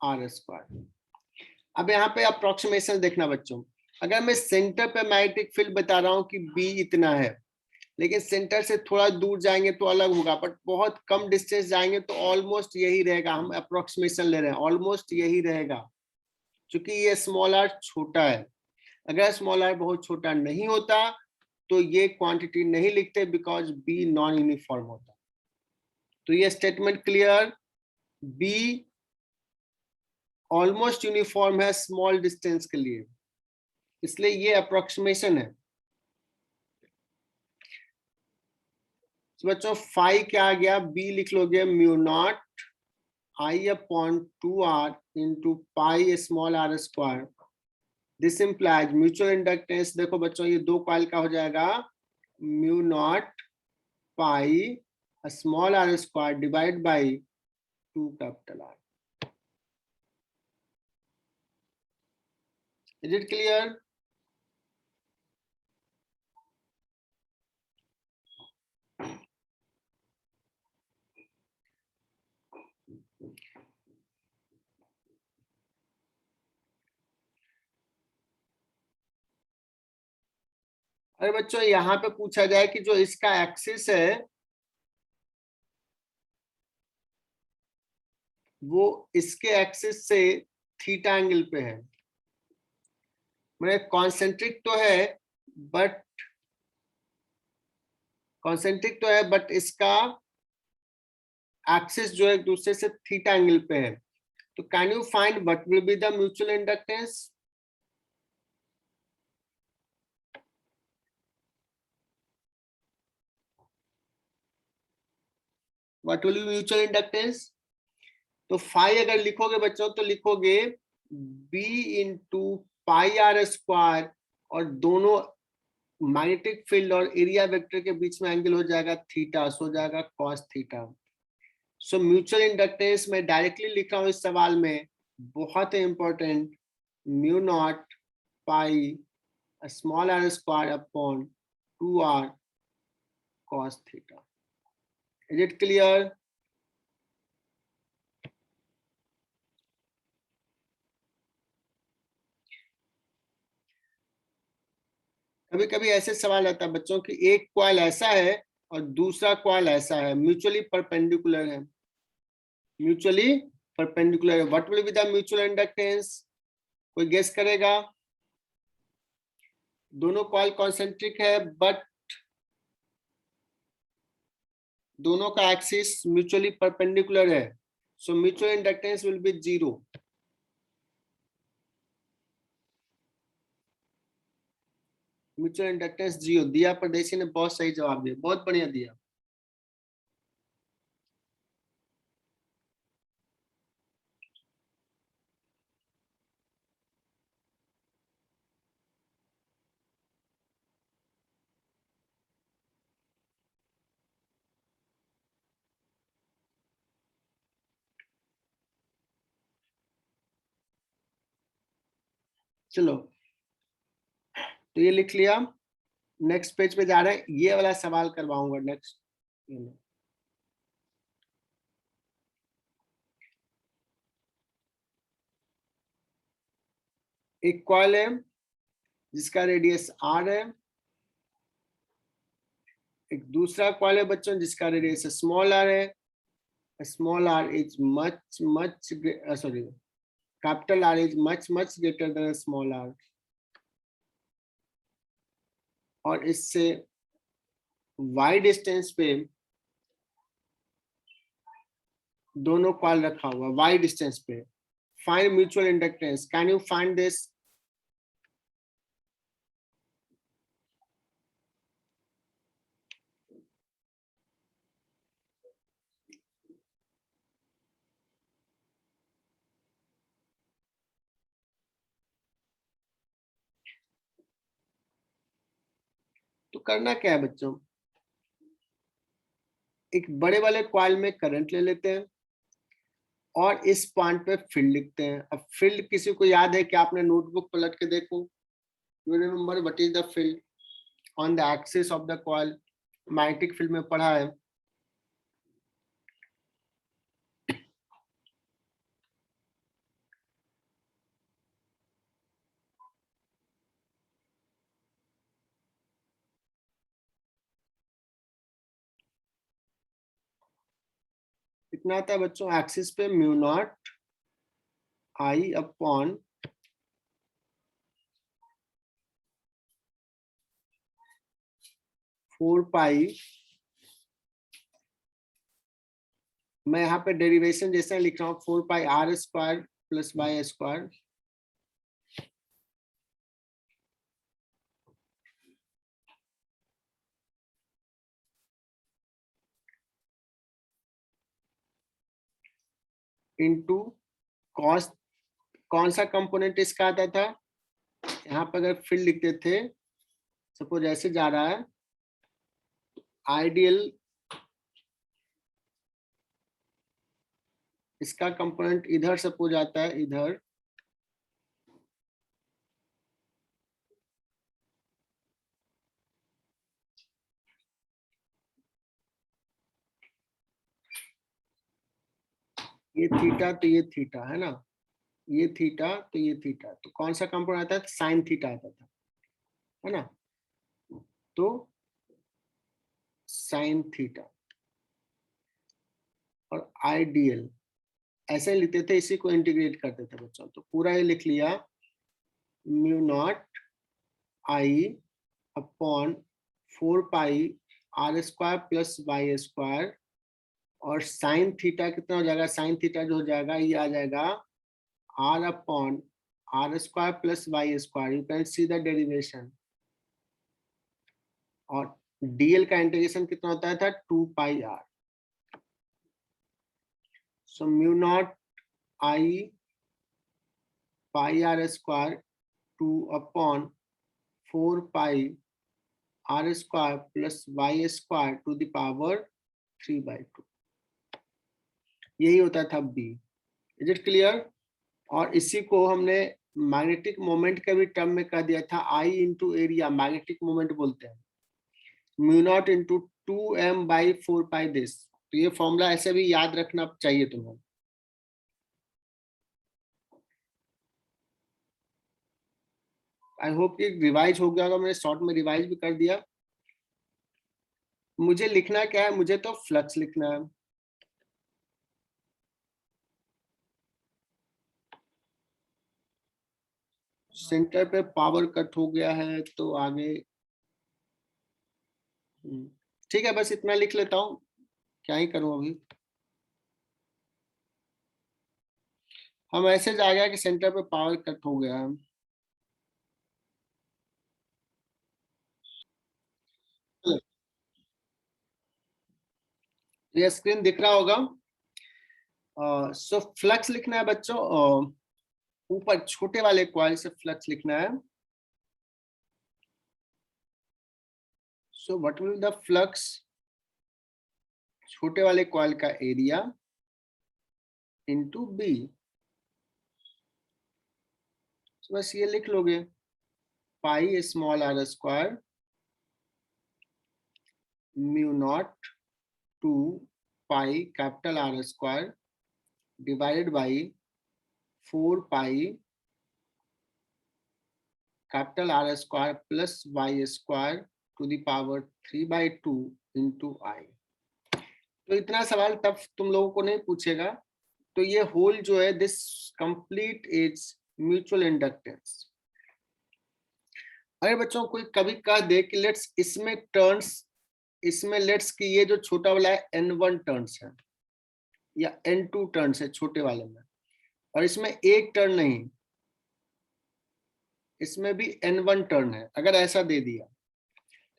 r square। अब यहाँ पे approximation देखना बच्चों, अगर मैं सेंटर पे मैग्नेटिक फील्ड बता रहा हूँ कि B इतना है, लेकिन सेंटर से थोड़ा दूर जाएंगे तो अलग होगा, बट बहुत कम डिस्टेंस जाएंगे तो ऑलमोस्ट यही रहेगा। हम अप्रोक्सीमेशन ले रहे हैं, ऑलमोस्ट यही रहेगा, क्योंकि ये स्मॉल आर छोटा है। अगर स्मॉल आर बहुत छोटा नहीं होता तो ये क्वांटिटी नहीं लिखते, बिकॉज बी नॉन यूनिफॉर्म होता। तो ये statement clear, be almost uniform है स्मॉल डिस्टेंस के लिए, इसलिए ये अप्रोक्सीमेशन है। तो बच्चों फाई क्या आ गया, बी लिख लोगे mu naught I upon 2r into pi small r square. This implies mutual inductance, देखो बच्चों ये दो कॉइल का हो जाएगा mu naught pi small r square divide by 2 capital R। Is it clear? अरे बच्चों यहाँ पे पूछा जाए कि जो इसका एक्सिस है वो इसके एक्सिस से थीटा एंगल पे है, मतलब कॉन्सेंट्रिक तो है बट इसका एक्सिस जो है एक दूसरे से थीटा एंगल पे है। तो can you find what will be the mutual inductance? What will be mutual inductance? तो फाई अगर लिखोगे बच्चों तो लिखोगे B into pi r square, और दोनों मैग्नेटिक फील्ड और एरिया वेक्टर के बीच में एंगल हो जाएगा थीटा, सो जाएगा cos theta. So mutual inductance में डायरेक्टली लिखा हूं इस सवाल में, बहुत important, mu naught pi small r square upon 2r cos theta. Is it clear? कभी कभी ऐसे सवाल आता है बच्चों की एक कॉइल ऐसा है और दूसरा कॉइल ऐसा है, म्यूचुअली परपेंडिकुलर है, म्यूचुअली परपेंडिकुलर है, what will be the mutual inductance? कोई गेस करेगा? दोनों कॉइल कॉन्सेंट्रिक है बट दोनों का एक्सिस म्यूचुअली परपेंडिकुलर है, सो mutual inductance will be 0। Mutual inductance 0 दिया, परदेसी ने बहुत सही जवाब दिया, बहुत बढ़िया दिया। चलो तो ये लिख लिया, नेक्स्ट पेज पे जा रहे हैं, ये वाला सवाल करवाऊंगा नेक्स्ट। एक कॉइल है जिसका रेडियस r है, एक दूसरा कॉइल है बच्चों जिसका रेडियस स्मॉल r है, small r is much much sorry capital R is much much greater than small r, और इससे y डिस्टेंस पे दोनों कॉइल रखा हुआ y डिस्टेंस पे, find mutual inductance, can you find this? तो करना क्या है बच्चों, एक बड़े वाले कॉइल में करंट ले लेते हैं और इस पॉइंट पे फील्ड लिखते हैं। अब फील्ड किसी को याद है कि आपने नोटबुक पलट के देखो, you remember what is the field on the axis of the coil? Magnetic field में पढ़ा है। कितना आता है बच्चों एक्सिस पे? Mu naught I upon four pi, मैं यहाँ पे डेरिवेशन जैसे लिख रहा हूँ, 4 pi r square plus y square, into cos, कौन सा कंपोनेंट इसका आता था? यहाँ पर अगर फील्ड लिखते थे, सपोज ऐसे जा रहा है, आइडियल इसका कंपोनेंट इधर सपोज आता है, इधर ये थीटा तो ये थीटा है ना, ये थीटा तो ये थीटा, तो कौन सा कंपोनेंट आता था? साइन थीटा आता था, है ना? तो साइन थीटा और आइडियल ऐसे लिखते थे, इसी को इंटीग्रेट करते थे बच्चों, तो पूरा ये लिख लिया mu naught I upon 4 pi r square plus y square, और साइन थीटा कितना हो जाएगा? साइन थीटा जो हो जाएगा ये आ जाएगा r upon r square plus y square, you can see the derivation, और dl का इंटीग्रेशन कितना होता था? 2 पाई r, सो mu naught I pi r square 2 upon 4 pi r square plus y square to the power 3/2, यही होता था b। Is it clear? और इसी को हमने मैग्नेटिक मोमेंट के भी टर्म में कह दिया था, I into area magnetic moment बोलते हैं, mu naught into 2m/4 pi this. तो ये फॉर्मूला ऐसे भी याद रखना चाहिए तुम्हें। आई होप कि रिवाइज हो गया होगा, मैंने शॉर्ट में रिवाइज भी कर दिया। मुझे लिखना क्या है, मुझे तो फ्लक्स लिखना है। सेंटर पे पावर कट हो गया है तो आगे ठीक है, बस इतना लिख लेता हूँ, क्या ही करूं अभी। हम मैसेज आ गया कि सेंटर पे पावर कट हो गया है। ये स्क्रीन दिख रहा होगा। सो फ्लक्स लिखना है बच्चों, ऊपर छोटे वाले कॉइल से फ्लक्स लिखना है। So what will the flux, छोटे वाले कॉइल का एरिया इनटू बी। बस ये लिख लोगे, pi small r square mu naught two pi capital r square divided by 4 pi capital r square plus y square to the power 3/2 into I. तो इतना सवाल तब तुम लोगों को नहीं पूछेगा। तो ये होल जो है, this complete is mutual inductance. अरे बच्चों कोई कभी कह दे कि लेट्स इसमें टर्न्स, इसमें लेट्स कि ये जो छोटा वाला है N1 टर्न्स है या N2 टर्न्स है छोटे वाले में, और इसमें एक टर्न नहीं, इसमें भी N1 टर्न है, अगर ऐसा दे दिया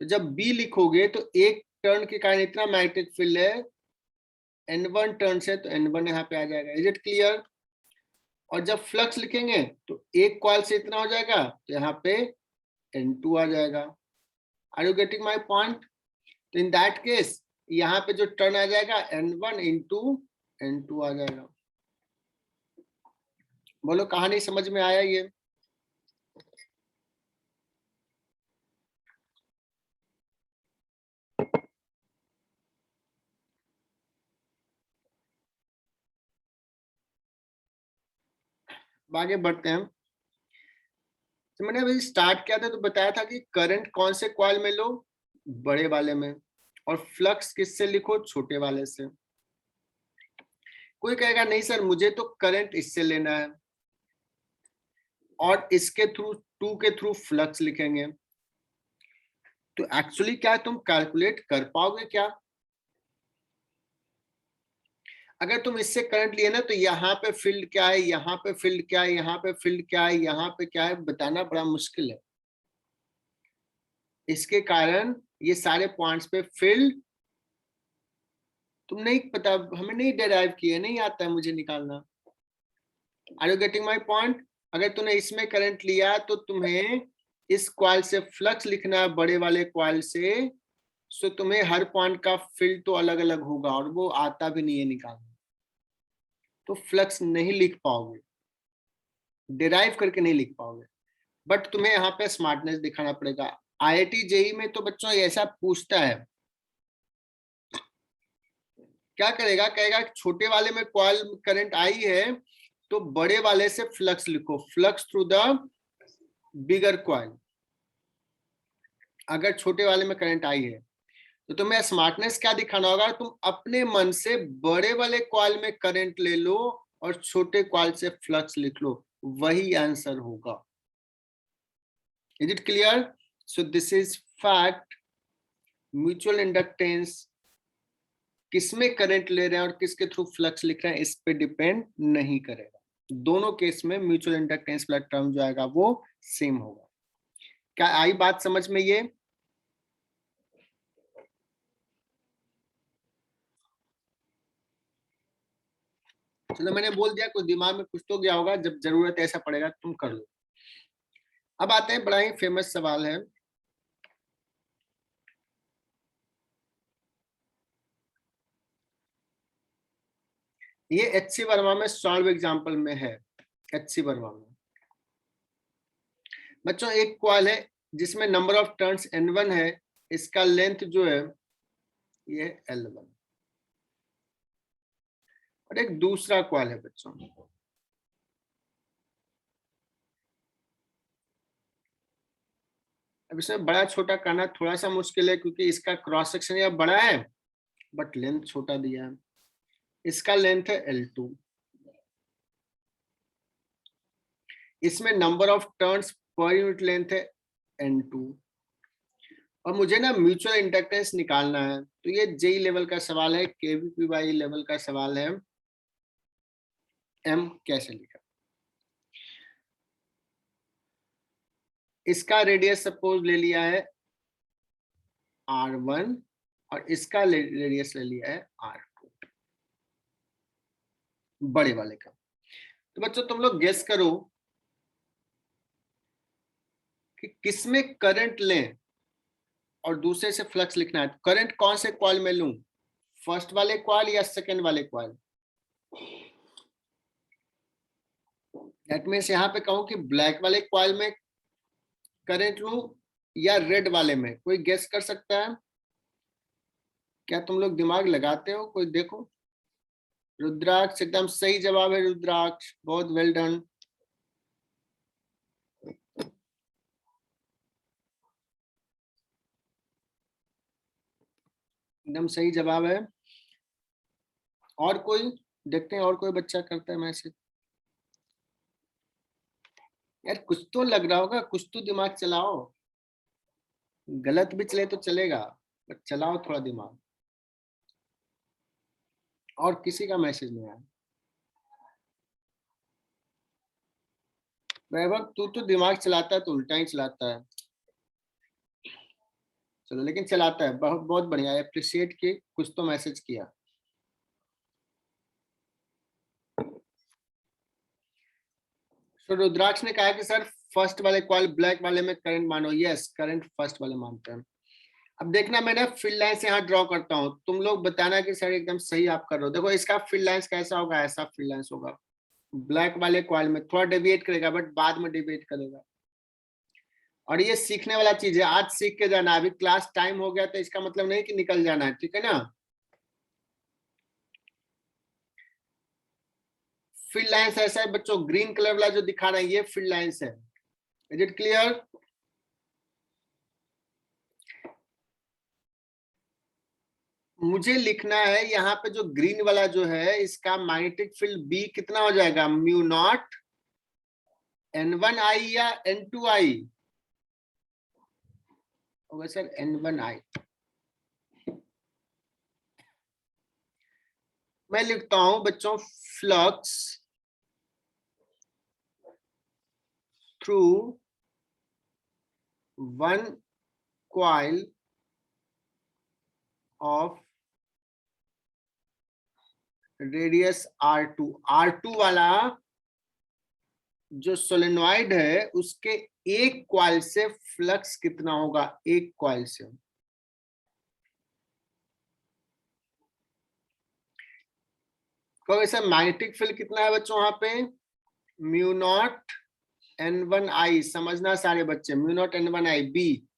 तो जब B लिखोगे तो एक टर्न के कारण इतना मैग्नेटिक फील्ड है, N1 टर्न है तो N1 यहाँ पे आ जाएगा। Is it clear? और जब फ्लक्स लिखेंगे तो एक कॉइल से इतना हो जाएगा तो यहाँ पे N2 आ जाएगा। Are you getting my point? तो इन दैट केस यहाँ पे जो टर्न आ जाएगा N1 इंटू N2 आ जाएगा। बोलो कहानी समझ में आया ये? आगे बढ़ते हैं। तो मैंने अभी स्टार्ट किया था तो बताया था कि करंट कौन से कॉइल में लो, बड़े वाले में, और फ्लक्स किससे लिखो, छोटे वाले से। कोई कहेगा नहीं सर मुझे तो करंट इससे लेना है और इसके थ्रू, टू के थ्रू फ्लक्स लिखेंगे। तो एक्चुअली क्या तुम कैलकुलेट कर पाओगे क्या? अगर तुम इससे करंट लिए ना तो यहाँ पे फील्ड क्या है, यहाँ पे फील्ड क्या है, यहाँ पे फील्ड क्या है, यहाँ पे क्या है, बताना बड़ा मुश्किल है। इसके कारण ये सारे पॉइंट्स पे फील्ड तुम नहीं पता, हमें नहीं डेराइव किए, नहीं आता है मुझे निकालना। Are you getting my point? अगर तूने इसमें करंट लिया तो तुम्हें इस क्वाइल से फ्लक्स लिखना है, बड़े वाले क्वाइल से। सो तुम्हें हर पॉइंट का फील्ड तो अलग अलग होगा और वो आता भी नहीं है निकालना, तो फ्लक्स नहीं लिख पाओगे, डिराइव करके नहीं लिख पाओगे। बट तुम्हें यहाँ पे स्मार्टनेस दिखाना पड़ेगा। आईआईटी जेई में तो बच्चों ऐसा पूछता है, क्या करेगा, कहेगा छोटे वाले में कॉइल करंट आई है तो बड़े वाले से फ्लक्स लिखो, flux through the bigger coil. अगर छोटे वाले में करंट आई है तो तुम्हें स्मार्टनेस क्या दिखाना होगा, तुम अपने मन से बड़े वाले कॉइल में करंट ले लो और छोटे कॉइल से फ्लक्स लिख लो, वही आंसर होगा। Is it clear? So this is fact, mutual inductance किसमें करंट ले रहे हैं और किसके थ्रू फ्लक्स लिख रहे हैं इस पे डिपेंड नहीं करेगा। दोनों केस में म्यूचुअल इंडक्टेंस वाला टर्म जो आएगा वो सेम होगा। क्या आई बात समझ में ये? चलो मैंने बोल दिया, कुछ दिमाग में कुछ तो गया होगा, जब जरूरत ऐसा पड़ेगा तुम कर लो। अब आते हैं, बड़ा ही फेमस सवाल है। ये एचसी वर्मा में सॉल्व एग्जांपल में है। एचसी वर्मा में बच्चों एक कॉइल है जिसमें नंबर ऑफ टर्न्स N1 है, इसका लेंथ जो है ये L1, और एक दूसरा कॉइल है बच्चों, अब इसमें बड़ा छोटा करना थोड़ा सा मुश्किल है क्योंकि इसका क्रॉस सेक्शन या बड़ा है बट लेंथ छोटा दिया है। इसका लेंथ है L2, इसमें number of turns per unit length है N2, और मुझे ना म्यूचुअल इंडक्टेंस निकालना है। तो ये जेई लेवल का सवाल है, केवीपीवाई लेवल का सवाल है। एम कैसे लिखा? इसका रेडियस सपोज ले लिया है R1 और इसका रेडियस ले लिया है R2, बड़े वाले का। तो बच्चों तुम लोग गेस करो कि किसमें करंट लें और दूसरे से फ्लक्स लिखना है। करंट कौन से कॉइल में लूं, फर्स्ट वाले कॉइल या सेकंड वाले कॉइल? दैट मीन्स यहाँ पे कहूं कि ब्लैक वाले कॉइल में करंट लूं या रेड वाले में? कोई गेस कर सकता है? क्या तुम लोग दिमाग लगाते हो? कोई देखो। रुद्राक्ष एकदम सही जवाब है। रुद्राक्ष बहुत वेल डन। एकदम सही जवाब है। और कोई देखते हैं, और कोई बच्चा करता है मैसेज? यार कुछ तो लग रहा होगा, कुछ तो दिमाग चलाओ। गलत भी चले तो चलेगा बट चलाओ थोड़ा दिमाग। और किसी का मैसेज नहीं आया? वैभव तू तो दिमाग चलाता है तो उल्टा ही चलाता है। चलो लेकिन चलाता है, बहुत बहुत बढ़िया, अप्रिशिएट की कुछ तो मैसेज किया। तो रुद्राक्ष ने कहा कि सर फर्स्ट वाले कॉइल ब्लैक वाले में करंट मानो। यस, करंट फर्स्ट वाले मानते हैं। अब देखना मैंने फील्ड लाइंस यहाँ ड्रॉ करता हूँ, तुम लोग बताना कि सर एकदम सही आप कर रहे हो। देखो इसका फील्ड लाइंस कैसा होगा, ऐसा फील्ड लाइंस होगा। ब्लैक वाले कॉइल में थोड़ा डेविएट करेगा बट बाद में डेविएट करेगा। और ये सीखने वाला चीज है, आज सीख के जाना। अभी क्लास टाइम हो गया तो इसका मतलब नहीं कि निकल जाना है, ठीक है ना? फील्ड लाइंस ऐसा है बच्चों, ग्रीन कलर वाला जो दिखा रहा है ये फील्ड लाइंस है। Is it clear? मुझे लिखना है यहाँ पे जो ग्रीन वाला जो है इसका मैग्नेटिक फील्ड बी कितना हो जाएगा, म्यू नॉट N1I या N2I होगा सर? N1I। मैं लिखता हूं बच्चों, flux through one coil of radius R2। R2 वाला जो सोलेनॉइड है उसके एक कॉइल से फ्लक्स कितना होगा, एक कॉइल से। सर मैग्नेटिक फील्ड कितना है बच्चों वहां पे, म्यू नॉट N1I। समझना सारे बच्चे, म्यू नॉट N1I बी।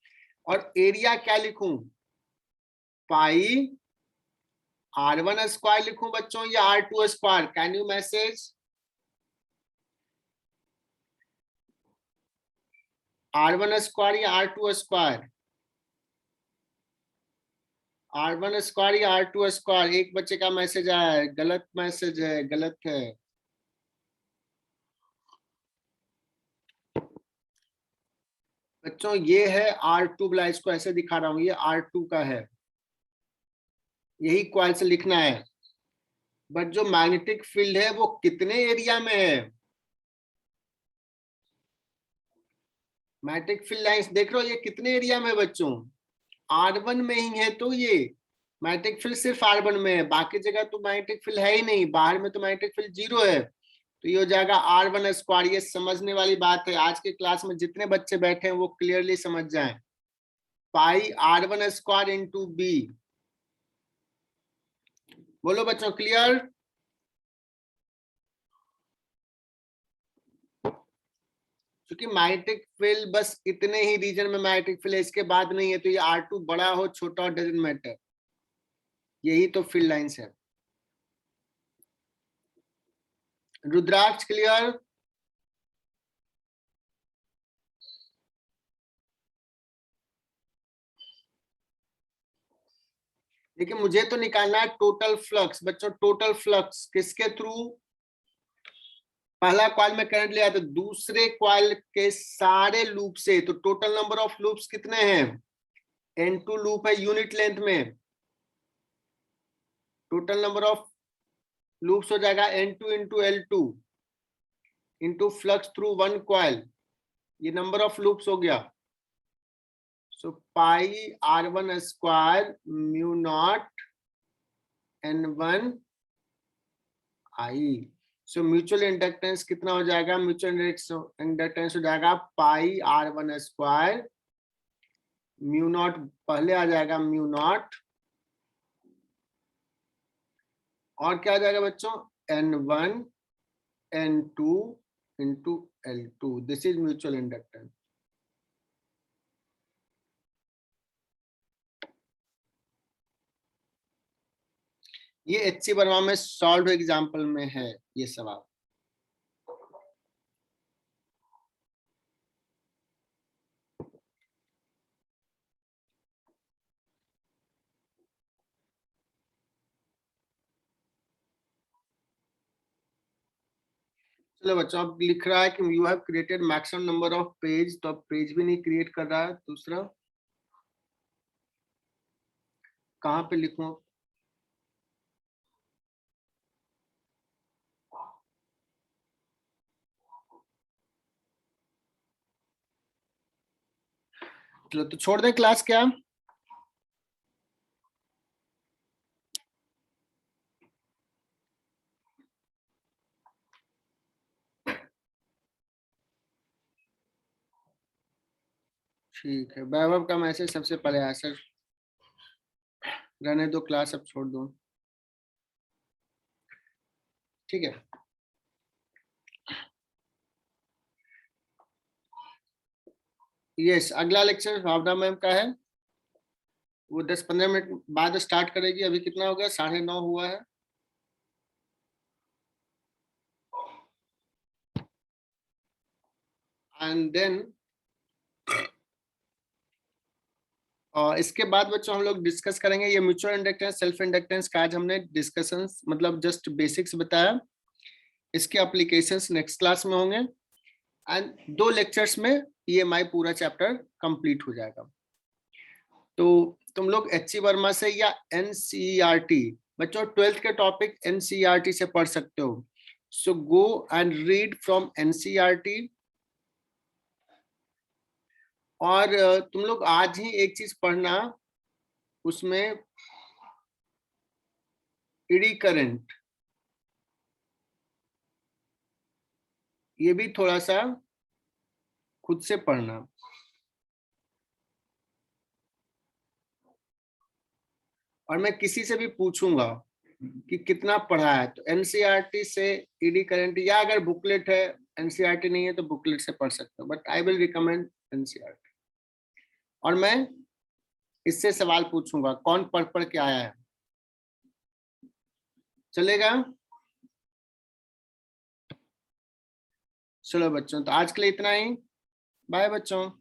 और एरिया क्या लिखूं, पाई R1 स्क्वायर लिखूं बच्चों या R2 square? Can you message? R1 square या R2 स्क्वायर? R1 स्क्वायर या R2 स्क्वायर? एक बच्चे का मैसेज आया है, गलत मैसेज है, गलत है। बच्चों ये है R2 वाला, इसको ऐसे दिखा रहा हूं, ये R2 का है, यही क्वाइल से लिखना है। बट जो मैग्नेटिक फील्ड है वो कितने एरिया में है? मैग्नेटिक फील्ड लाइंस देख रहे हो, ये कितने एरिया में है बच्चों? R1 में ही है। तो ये मैग्नेटिक फील्ड सिर्फ R1 में है, बाकी जगह तो मैग्नेटिक फील्ड है ही नहीं, बाहर में तो मैग्नेटिक फील्ड 0 है। तो ये हो जाएगा R1 स्क्वायर। ये समझने वाली बात है, आज के क्लास में जितने बच्चे बैठे हैं वो क्लियरली समझ जाएं। पाई R1 स्क्वायर इंटू बी। बोलो बच्चों, क्लियर? क्योंकि मैग्नेटिक फील्ड बस इतने ही रीजन में मैग्नेटिक फील्ड है, इसके बाद नहीं है। तो ये R2 बड़ा हो छोटा हो डजंट मैटर, यही तो फील्ड लाइंस है। रुद्राक्ष क्लियर? लेकिन मुझे तो निकालना है टोटल फ्लक्स। बच्चों टोटल फ्लक्स किसके थ्रू? पहला कॉइल में करंट लिया तो दूसरे कॉइल के सारे लूप से। तो टोटल नंबर ऑफ लूप्स कितने हैं? N2 लूप है यूनिट लेंथ में। टोटल नंबर ऑफ लूप्स हो जाएगा N2 into L2 into flux through one coil. ये नंबर ऑफ लूप्स हो गया। सो पाई R1 square mu not N1 I। So mutual inductance कितना हो जाएगा? म्यूचुअल इंडक्टेंस हो जाएगा पाई R1 स्क्वायर म्यू नॉट, पहले आ जाएगा म्यू नॉट, और क्या आ जाएगा बच्चों? N1 N2 into L2। This is mutual inductance. ये HC वर्मा में सॉल्व एग्जाम्पल में है ये सवाल। चलो बच्चों, अब लिख रहा है कि you have created maximum number of page, तो अब पेज भी नहीं क्रिएट कर रहा है। दूसरा कहाँ पे लिखूं? चलो तो छोड़ दें क्लास क्या? ठीक है, वैभव का मैसेज सबसे पहले आया सर, रहने दो क्लास, अब छोड़ दो। ठीक है, यस अगला लेक्चर भावना मैम का है, वो 10-15 मिनट बाद स्टार्ट करेगी। अभी कितना हो गया? 9:30 हुआ है। एंड देन इसके बाद बच्चों हम लोग डिस्कस करेंगे ये म्यूचुअल इंडक्टेंस, सेल्फ इंडक्टेंस का आज हमने डिस्कशन मतलब जस्ट बेसिक्स बताया। इसके एप्लीकेशंस नेक्स्ट क्लास में होंगे एंड 2 लेक्चर्स में EMI पूरा चैप्टर कंप्लीट हो जाएगा। तो तुम लोग HC वर्मा से या NCERT, बच्चों 12th के टॉपिक NCERT से पढ़ सकते हो। So go and read from NCERT। और तुम लोग आज ही एक चीज पढ़ना, उसमें एडी करंट, ये भी थोड़ा सा खुद से पढ़ना। और मैं किसी से भी पूछूंगा कि कितना पढ़ा है, तो NCERT से एडी करंट, या अगर बुकलेट है, NCERT नहीं है तो बुकलेट से पढ़ सकते हो, but I will recommend NCERT। और मैं इससे सवाल पूछूंगा कौन पढ़ के आया है, चलेगा? चलो बच्चों, तो आज के लिए इतना ही। बाय बच्चों।